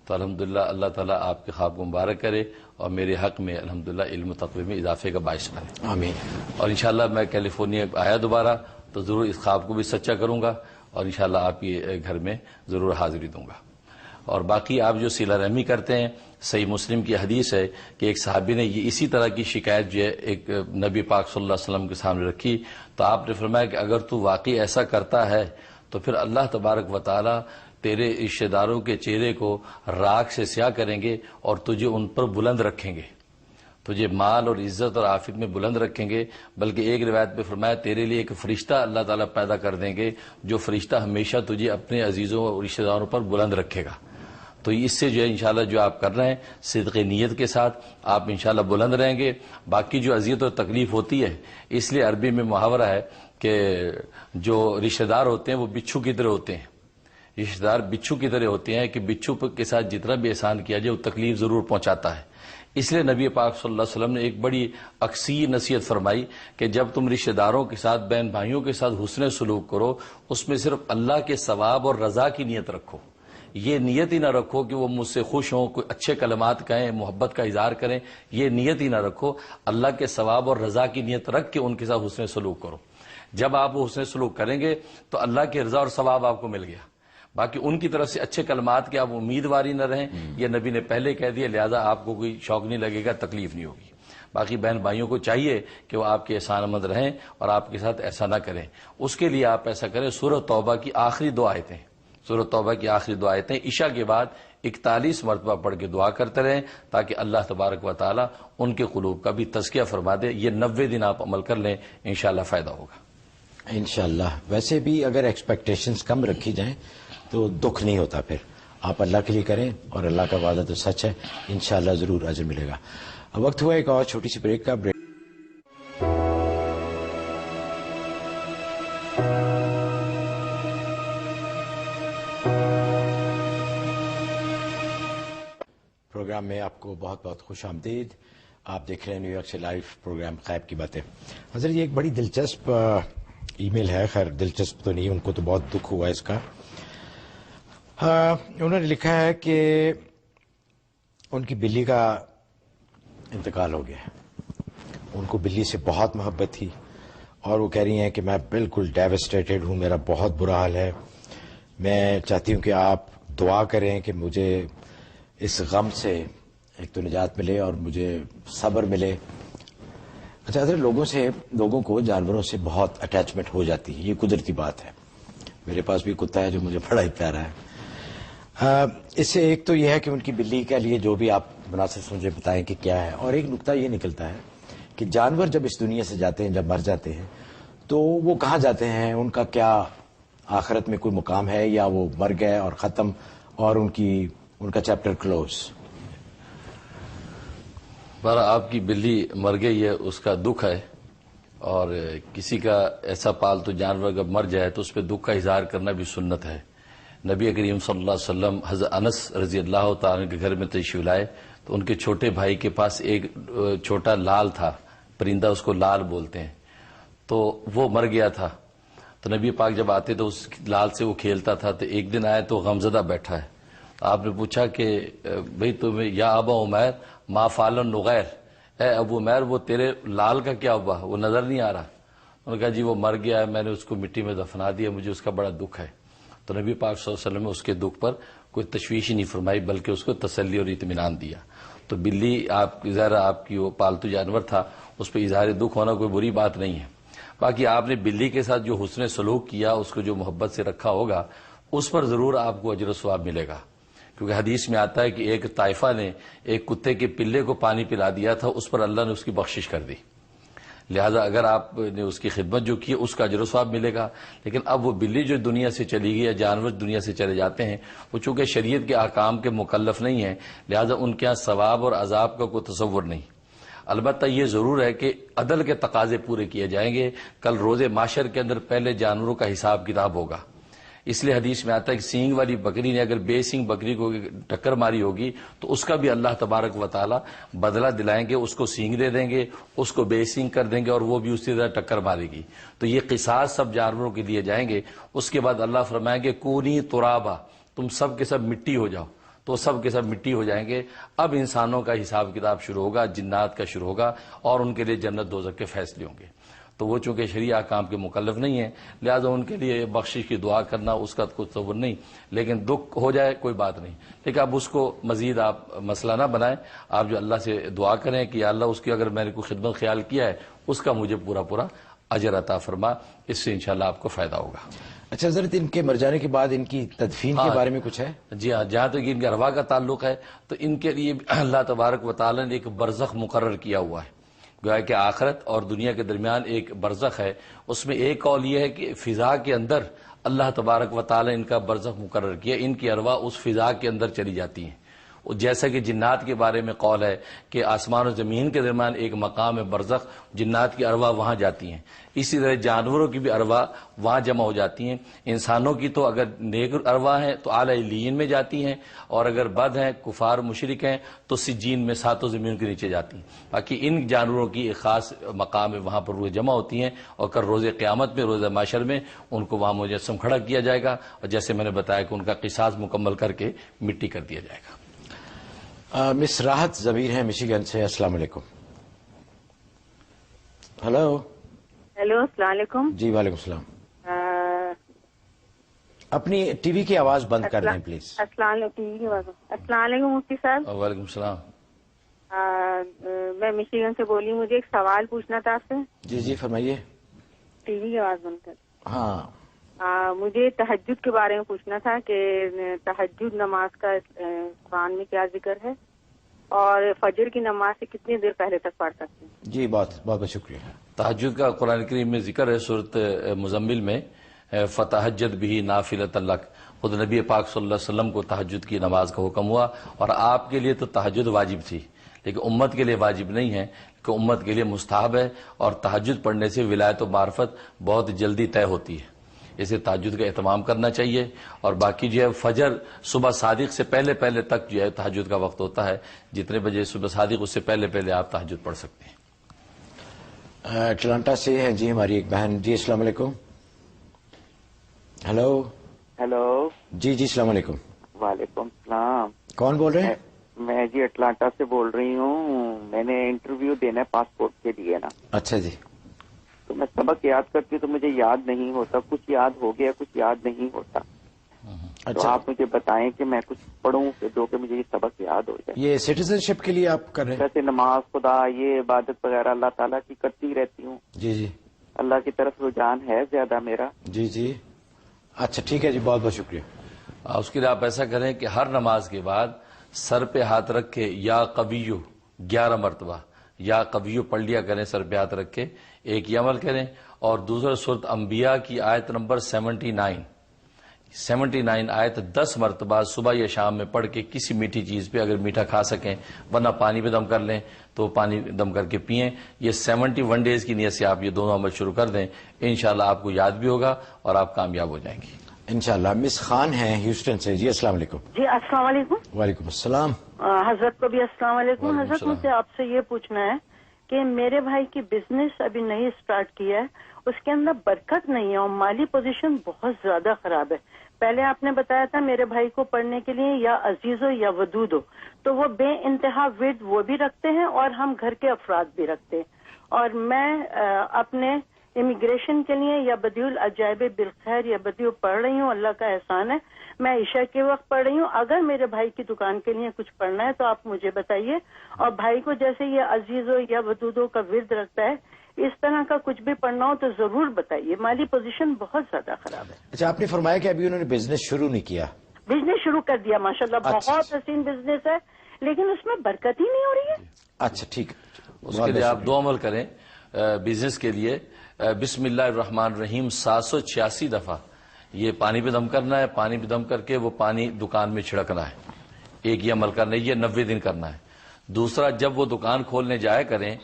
تو الحمدللہ اللہ تعالیٰ آپ کے خواب کو مبارک کرے اور میرے حق میں الحمدللہ علم و تقوی میں اضافے کا باعث کرے. آمین. اور انشاءاللہ میں کیلیفورنیا آیا دوبارہ تو ضرور اس خواب کو بھی سچا کروں گا اور انشاءاللہ آپ کے گھر میں ضرور حاضری دوں گا. اور باقی آپ جو صلہ رحمی کرتے ہیں, صحیح مسلم کی حدیث ہے کہ ایک صحابی نے یہ اسی طرح کی شکایت جو ہے ایک نبی پاک صلی اللہ علیہ وسلم کے سامنے رکھی, تو آپ نے فرمایا کہ اگر تو واقعی ایسا کرتا ہے تو پھر اللہ تبارک و تعالی تیرے رشتہ داروں کے چہرے کو راکھ سے سیاہ کریں گے اور تجھے ان پر بلند رکھیں گے, تجھے مال اور عزت اور عافیت میں بلند رکھیں گے. بلکہ ایک روایت میں فرمایا تیرے لیے ایک فرشتہ اللہ تعالیٰ پیدا کر دیں گے جو فرشتہ ہمیشہ تجھے اپنے عزیزوں اور رشتہ داروں پر بلند رکھے گا. تو اس سے جو ہے انشاءاللہ جو آپ کر رہے ہیں صدق نیت کے ساتھ آپ انشاءاللہ بلند رہیں گے. باقی جو اذیت اور تکلیف ہوتی ہے, اس لیے عربی میں محاورہ ہے کہ جو رشتہ دار ہوتے ہیں وہ بچھو کی طرح ہوتے ہیں. رشتہ دار بچھو کی طرح ہوتے ہیں کہ بچھو کے ساتھ جتنا بھی احسان کیا جائے وہ تکلیف ضرور پہنچاتا ہے. اس لیے نبی پاک صلی اللہ علیہ وسلم نے ایک بڑی اکثیر نصیحت فرمائی کہ جب تم رشتہ داروں کے ساتھ بہن بھائیوں کے ساتھ حسن سلوک کرو, اس میں صرف اللہ کے ثواب اور رضا کی نیت رکھو. یہ نیت ہی نہ رکھو کہ وہ مجھ سے خوش ہوں, کوئی اچھے کلمات کہیں, محبت کا اظہار کریں, یہ نیت ہی نہ رکھو. اللہ کے ثواب اور رضا کی نیت رکھ کے ان کے ساتھ حسن سلوک کرو. جب آپ وہ حسن سلوک کریں گے تو اللہ کے رضا اور ثواب آپ کو مل گیا. باقی ان کی طرف سے اچھے کلمات کے آپ امیدواری نہ رہیں, یہ نبی نے پہلے کہہ دیا, لہذا آپ کو کوئی شوق نہیں لگے گا, تکلیف نہیں ہوگی. باقی بہن بھائیوں کو چاہیے کہ وہ آپ کے احسان مند رہیں اور آپ کے ساتھ ایسا نہ کریں. اس کے لیے آپ ایسا کریں, سورۃ توبہ کی آخری 2 آیتیں, سورۃ توبہ کی آخری 2 آیتیں عشاء کے بعد 41 مرتبہ پڑھ کے دعا کرتے رہیں تاکہ اللہ تبارک و تعالی ان کے قلوب کا بھی تزکیہ فرما دے. یہ 90 دن آپ عمل کر لیں, انشاءاللہ فائدہ ہوگا انشاءاللہ. ویسے بھی اگر ایکسپیکٹیشنز کم رکھی جائیں تو دکھ نہیں ہوتا. پھر آپ اللہ کے لیے کریں اور اللہ کا وعدہ تو سچ ہے, انشاءاللہ ضرور اجر ملے گا. اب وقت ہوا ایک اور چھوٹی سی بریک کا. پروگرام میں آپ کو بہت بہت خوش آمدید. آپ دیکھ رہے ہیں نیو یارک سے لائیو پروگرام غیب کی باتیں. حضرت یہ ایک بڑی دلچسپ ای میل ہے, خیر دلچسپ تو نہیں, ان کو تو بہت دکھ ہوا اس کا. انہوں نے لکھا ہے کہ ان کی بلی کا انتقال ہو گیا ہے. ان کو بلی سے بہت محبت تھی اور وہ کہہ رہی ہیں کہ میں بالکل ڈیوسٹیٹڈ ہوں, میرا بہت برا حال ہے. میں چاہتی ہوں کہ آپ دعا کریں کہ مجھے اس غم سے ایک تو نجات ملے اور مجھے صبر ملے. اچھا حضرت, لوگوں کو جانوروں سے بہت اٹیچمنٹ ہو جاتی ہے, یہ قدرتی بات ہے. میرے پاس بھی کتا ہے جو مجھے بڑا ہی پیارا ہے. اس سے ایک تو یہ ہے کہ ان کی بلی کے لیے جو بھی آپ مناسب مجھے بتائیں کہ کیا ہے. اور ایک نقطہ یہ نکلتا ہے کہ جانور جب اس دنیا سے جاتے ہیں, جب مر جاتے ہیں, تو وہ کہاں جاتے ہیں, ان کا کیا آخرت میں کوئی مقام ہے یا وہ مر گئے اور ختم اور ان کا چیپٹر کلوز. پر آپ کی بلی مر گئی ہے, اس کا دکھ ہے, اور کسی کا ایسا پالتو جانور جب مر جائے تو اس پہ دکھ کا اظہار کرنا بھی سنت ہے. نبی کریم صلی اللہ علیہ وسلم حضرت انس رضی اللہ تعالیٰ کے گھر میں تشریف لائے تو ان کے چھوٹے بھائی کے پاس ایک چھوٹا لال تھا, پرندہ اس کو لال بولتے ہیں, تو وہ مر گیا تھا. تو نبی پاک جب آتے تو اس لال سے وہ کھیلتا تھا. تو ایک دن آئے تو غمزدہ بیٹھا ہے. آپ نے پوچھا کہ بھئی تمہیں یا ابا عمیر ما فعل النغیر, اے ابو عمیر وہ تیرے لال کا کیا ہوا, وہ نظر نہیں آ رہا. انہوں نے کہا جی وہ مر گیا ہے, میں نے اس کو مٹی میں دفنا دیا, مجھے اس کا بڑا دکھ ہے. تو نبی پاک صلی اللہ علیہ وسلم نے اس کے دکھ پر کوئی تشویش ہی نہیں فرمائی بلکہ اس کو تسلی اور اطمینان دیا. تو بلی آپ ظاہر آپ کی وہ پالتو جانور تھا, اس پہ اظہار دکھ ہونا کوئی بری بات نہیں ہے. باقی آپ نے بلی کے ساتھ جو حسن سلوک کیا, اس کو جو محبت سے رکھا ہوگا, اس پر ضرور آپ کو اجر و ثواب ملے گا. کیونکہ حدیث میں آتا ہے کہ ایک طائفہ نے ایک کتے کے پلے کو پانی پلا دیا تھا, اس پر اللہ نے اس کی بخشش کر دی. لہذا اگر آپ نے اس کی خدمت جو کی اس کا اجر و ثواب ملے گا. لیکن اب وہ بلی جو دنیا سے چلی گئی یا جانور دنیا سے چلے جاتے ہیں وہ چونکہ شریعت کے احکام کے مکلف نہیں ہیں لہذا ان کے یہاں ثواب اور عذاب کا کوئی تصور نہیں. البتہ یہ ضرور ہے کہ عدل کے تقاضے پورے کیے جائیں گے. کل روز محشر کے اندر پہلے جانوروں کا حساب کتاب ہوگا. اس لیے حدیث میں آتا ہے کہ سینگ والی بکری نے اگر بے سینگ بکری کو ٹکر ماری ہوگی تو اس کا بھی اللہ تبارک و تعالی بدلہ دلائیں گے. اس کو سینگ دے دیں گے, اس کو بے سینگ کر دیں گے اور وہ بھی اسی طرح ٹکر مارے گی. تو یہ قصاص سب جانوروں کے لیے جائیں گے. اس کے بعد اللہ فرمائیں گے کونی ترابا, تم سب کے سب مٹی ہو جاؤ. تو سب کے سب مٹی ہو جائیں گے. اب انسانوں کا حساب کتاب شروع ہوگا, جنات کا شروع ہوگا اور ان کے لیے جنت دوزخ کے فیصلے ہوں گے. تو وہ چونکہ شرعی کام کے مکلف نہیں ہیں لہذا ان کے لیے بخشش کی دعا کرنا اس کا کوئی تصور نہیں. لیکن دکھ ہو جائے کوئی بات نہیں, لیکن اب اس کو مزید آپ مسئلہ نہ بنائیں. آپ جو اللہ سے دعا کریں کہ یا اللہ اس کی اگر میں نے کوئی خدمت خیال کیا ہے اس کا مجھے پورا اجر عطا فرما. اس سے انشاءاللہ آپ کو فائدہ ہوگا. اچھا حضرت, ان کے مر جانے کے بعد ان کی تدفین کے بارے میں کچھ ہے؟ جی ہاں, جہاں تک ان کے ارواح کا تعلق ہے تو ان کے لیے اللہ تبارک و تعالی نے ایک برزخ مقرر کیا ہوا ہے. گویا کہ آخرت اور دنیا کے درمیان ایک برزخ ہے. اس میں ایک قول یہ ہے کہ فضا کے اندر اللہ تبارک و تعالی ان کا برزخ مقرر کیا. ان کی ارواح اس فضا کے اندر چلی جاتی ہیں. جیسا کہ جنات کے بارے میں قول ہے کہ آسمان و زمین کے درمیان ایک مقام ہے برزخ, جنات کی ارواح وہاں جاتی ہیں. اسی طرح جانوروں کی بھی ارواح وہاں جمع ہو جاتی ہیں. انسانوں کی تو اگر نیک ارواح ہیں تو اعلی علیین میں جاتی ہیں, اور اگر بد ہیں کفار مشرک ہیں تو سجین میں ساتوں زمین کے نیچے جاتی ہیں. باقی ان جانوروں کی ایک خاص مقام ہے, وہاں پر روح جمع ہوتی ہیں اور کل روز قیامت میں روز محشر میں ان کو وہاں مجسم کھڑا کیا جائے گا اور جیسے میں نے بتایا کہ ان کا قصاص مکمل کر کے مٹی کر دیا جائے گا. مس راحت ضمیر ہیں مشیگن سے. السلام علیکم. ہلو. السلام علیکم. جی وعلیکم السلام. اپنی ٹی وی کی آواز بند کر دیں پلیز. السلام علیکم. السلام علیکم مفتی صاحب. وعلیکم السلام. میں مشیگن سے بولی, مجھے ایک سوال پوچھنا تھا آپ سے. جی جی ٹی وی کی آواز بند کر. ہاں, مجھے تہجد کے بارے میں پوچھنا تھا کہ تہجد نماز کا قرآن میں کیا ذکر ہے اور فجر کی نماز سے کتنی دیر پہلے تک پڑھ سکتے ہیں؟ جی بہت بہت شکریہ. تہجد کا قرآن کریم میں ذکر ہے سورۃ مزمل میں, فتہجد بھی نافلۃ لک. خود نبی پاک صلی اللہ علیہ وسلم کو تہجد کی نماز کا حکم ہوا, اور آپ کے لیے تو تہجد واجب تھی لیکن امت کے لیے واجب نہیں ہے کہ امت کے لیے مستحب ہے. اور تہجد پڑھنے سے ولایت و معرفت بہت جلدی طے ہوتی ہے, اسے تہجد کا اہتمام کرنا چاہیے. اور باقی جو ہے فجر صبح صادق سے پہلے تک جو ہے تہجد کا وقت ہوتا ہے, جتنے بجے صبح صادق اس سے پہلے آپ تہجد پڑھ سکتے ہیں. اٹلانٹا سے ہیں جی ہماری ایک بہن. جی السلام علیکم. ہلو. جی السلام علیکم. وعلیکم السلام. کون بول رہے ہیں؟ میں جی اٹلانٹا سے بول رہی ہوں. میں نے انٹرویو دینا ہے پاسپورٹ کے لیے نا. اچھا جی. تو میں سبق یاد کرتی ہوں تو مجھے یاد نہیں ہوتا, کچھ یاد ہو گیا کچھ یاد نہیں ہوتا. تو آپ مجھے بتائیں کہ میں کچھ پڑھوں جو کہ مجھے یہ سبق یاد ہو جائے. یہ سٹیزن شپ کے لیے آپ کر رہے ہیں؟ جیسے نماز, خدا, یہ عبادت وغیرہ اللہ تعالیٰ کی کرتی رہتی ہوں. جی اللہ کی طرف رجحان ہے زیادہ میرا. جی اچھا ٹھیک ہے جی, بہت بہت شکریہ. اس کے لیے آپ ایسا کریں کہ ہر نماز کے بعد سر پہ ہاتھ رکھ کے یا قویو 11 مرتبہ یا قویو پڑھ لیا کریں, سر پہ ہاتھ رکھ کے. ایک یہ عمل کریں. اور دوسرا سورۃ انبیاء کی آیت نمبر 79 آیت 10 مرتبہ صبح یا شام میں پڑھ کے کسی میٹھی چیز پہ, اگر میٹھا کھا سکیں ورنہ پانی پہ دم کر لیں تو پانی دم کر کے پئیں. یہ 71 ڈیز کی نیت سے آپ یہ دونوں عمل شروع کر دیں, انشاءاللہ آپ کو یاد بھی ہوگا اور آپ کامیاب ہو جائیں گی انشاءاللہ. مس خان ہیں ہیوسٹن سے. جی السلام علیکم. جی السلام علیکم. وعلیکم السلام. حضرت کو بھی السلام علیکم. حضرت مجھے آپ سے یہ پوچھنا ہے کہ میرے بھائی کی بزنس ابھی نہیں اسٹارٹ کیا ہے, اس کے اندر برکت نہیں ہے اور مالی پوزیشن بہت زیادہ خراب ہے. پہلے آپ نے بتایا تھا میرے بھائی کو پڑھنے کے لیے یا عزیز ہو یا ودود ہو, تو وہ بے انتہا ورد وہ بھی رکھتے ہیں اور ہم گھر کے افراد بھی رکھتے ہیں. اور میں اپنے امیگریشن کے لیے یا بدیع العجائب بالخیر یا بدیع پڑھ رہی ہوں, اللہ کا احسان ہے. میں عشاء کے وقت پڑھ رہی ہوں. اگر میرے بھائی کی دکان کے لیے کچھ پڑھنا ہے تو آپ مجھے بتائیے. اور بھائی کو جیسے یہ عزیز ہو یا ودود ہو کا ورد رکھتا ہے, اس طرح کا کچھ بھی پڑھنا ہو تو ضرور بتائیے. مالی پوزیشن بہت زیادہ خراب ہے. اچھا, آپ نے فرمایا کہ ابھی انہوں نے بزنس شروع نہیں کیا. بزنس شروع کر دیا ماشاءاللہ, بہت حسین بزنس ہے, لیکن اس میں برکت ہی نہیں ہو رہی ہے. اچھا ٹھیک ہے. اس کے لیے آپ 2 عمل کریں. بزنس کے لیے بسم اللہ الرحمن الرحیم 786 دفعہ یہ پانی پہ دم کرنا ہے. پانی پہ دم کر کے وہ پانی دکان میں چھڑکنا ہے. ایک یہ عمل کرنا ہے, یہ 90 دن کرنا ہے. دوسرا, جب وہ دکان کھولنے جایا کریں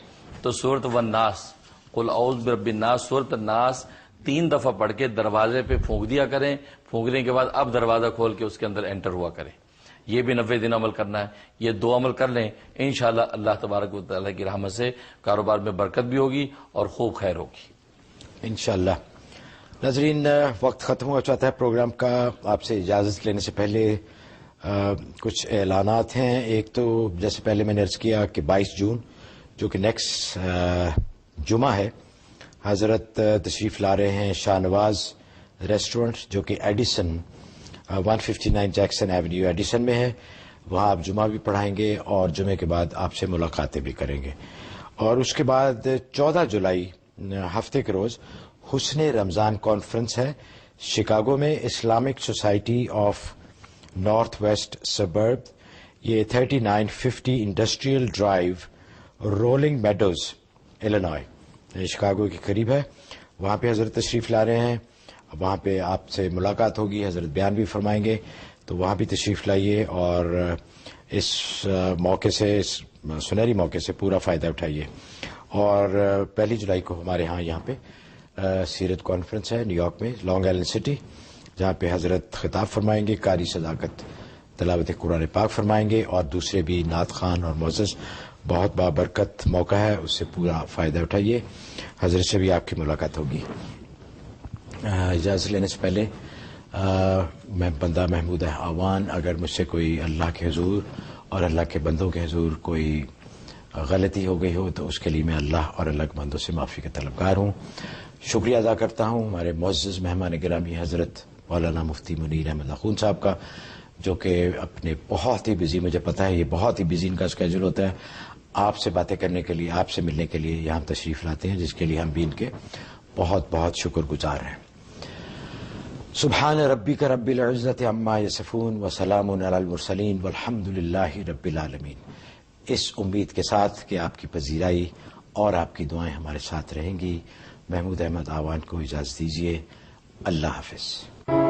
تو سورۃ والناس قل اعوذ برب الناس سورۃ الناس 3 دفعہ پڑھ کے دروازے پہ پھونک دیا کریں. پھونکنے کے بعد اب دروازہ کھول کے اس کے اندر انٹر ہوا کریں. یہ بھی 90 دن عمل کرنا ہے. یہ 2 عمل کر لیں, انشاءاللہ اللہ تبارک و تعالیٰ کی رحمت سے کاروبار میں برکت بھی ہوگی اور خوب خیر ہوگی انشاءاللہ. ناظرین, وقت ختم ہوا چاہتا ہے پروگرام کا. آپ سے اجازت لینے سے پہلے کچھ اعلانات ہیں. ایک تو جیسے پہلے میں نے عرض کیا کہ 22 جون جو کہ نیکسٹ جمعہ ہے, حضرت تشریف لا رہے ہیں شاہ نواز ریسٹورنٹ جو کہ ایڈیسن 159 جیکسن ایونیو ایڈیسن میں ہے. وہاں آپ جمعہ بھی پڑھائیں گے اور جمعے کے بعد آپ سے ملاقاتیں بھی کریں گے. اور اس کے بعد 14 جولائی ہفتے کے روز حسن رمضان کانفرنس ہے شکاگو میں, Islamic Society of North West Suburb. یہ 3950 Industrial Drive, Rolling Meadows, Illinois, Chicago کے قریب ہے. وہاں پہ حضرت تشریف لا رہے ہیں. وہاں پہ آپ سے ملاقات ہوگی, حضرت بیان بھی فرمائیں گے, تو وہاں بھی تشریف لائیے اور اس موقع سے, اس سنہری موقع سے پورا فائدہ اٹھائیے. اور 1 جولائی کو ہمارے یہاں پہ سیرت کانفرنس ہے نیو یارک میں, لانگ آئلینڈ سٹی, جہاں پہ حضرت خطاب فرمائیں گے, قاری صداقت تلاوت قرآن پاک فرمائیں گے, اور دوسرے بھی نعت خوان اور معزز. بہت بابرکت موقع ہے, اس سے پورا فائدہ اٹھائیے. حضرت سے بھی آپ کی ملاقات ہوگی. اجازت لینے سے پہلے میں بندہ محمود آوان, اگر مجھ سے کوئی اللہ کے حضور اور اللہ کے بندوں کے حضور کوئی غلطی ہو گئی ہو تو اس کے لیے میں اللہ اور اللہ کے بندوں سے معافی کا طلبگار ہوں. شکریہ ادا کرتا ہوں ہمارے معزز مہمان گرامی حضرت مولانا مفتی منیر احمد اخون صاحب کا, جو کہ اپنے بہت ہی بزی, مجھے پتا ہے یہ بہت ہی بزی ان کا اسکیجول ہوتا ہے, آپ سے باتیں کرنے کے لیے, آپ سے ملنے کے لیے یہاں تشریف لاتے ہیں, جس کے لیے ہم بھی ان کے بہت بہت شکر گزار ہیں. سبحان ربک رب العزت عما یصفون وسلام علی المرسلین والحمد للہ رب العالمین. اس امید کے ساتھ کہ آپ کی پذیرائی اور آپ کی دعائیں ہمارے ساتھ رہیں گی, محمود احمد آوان کو اجازت دیجیے. اللہ حافظ.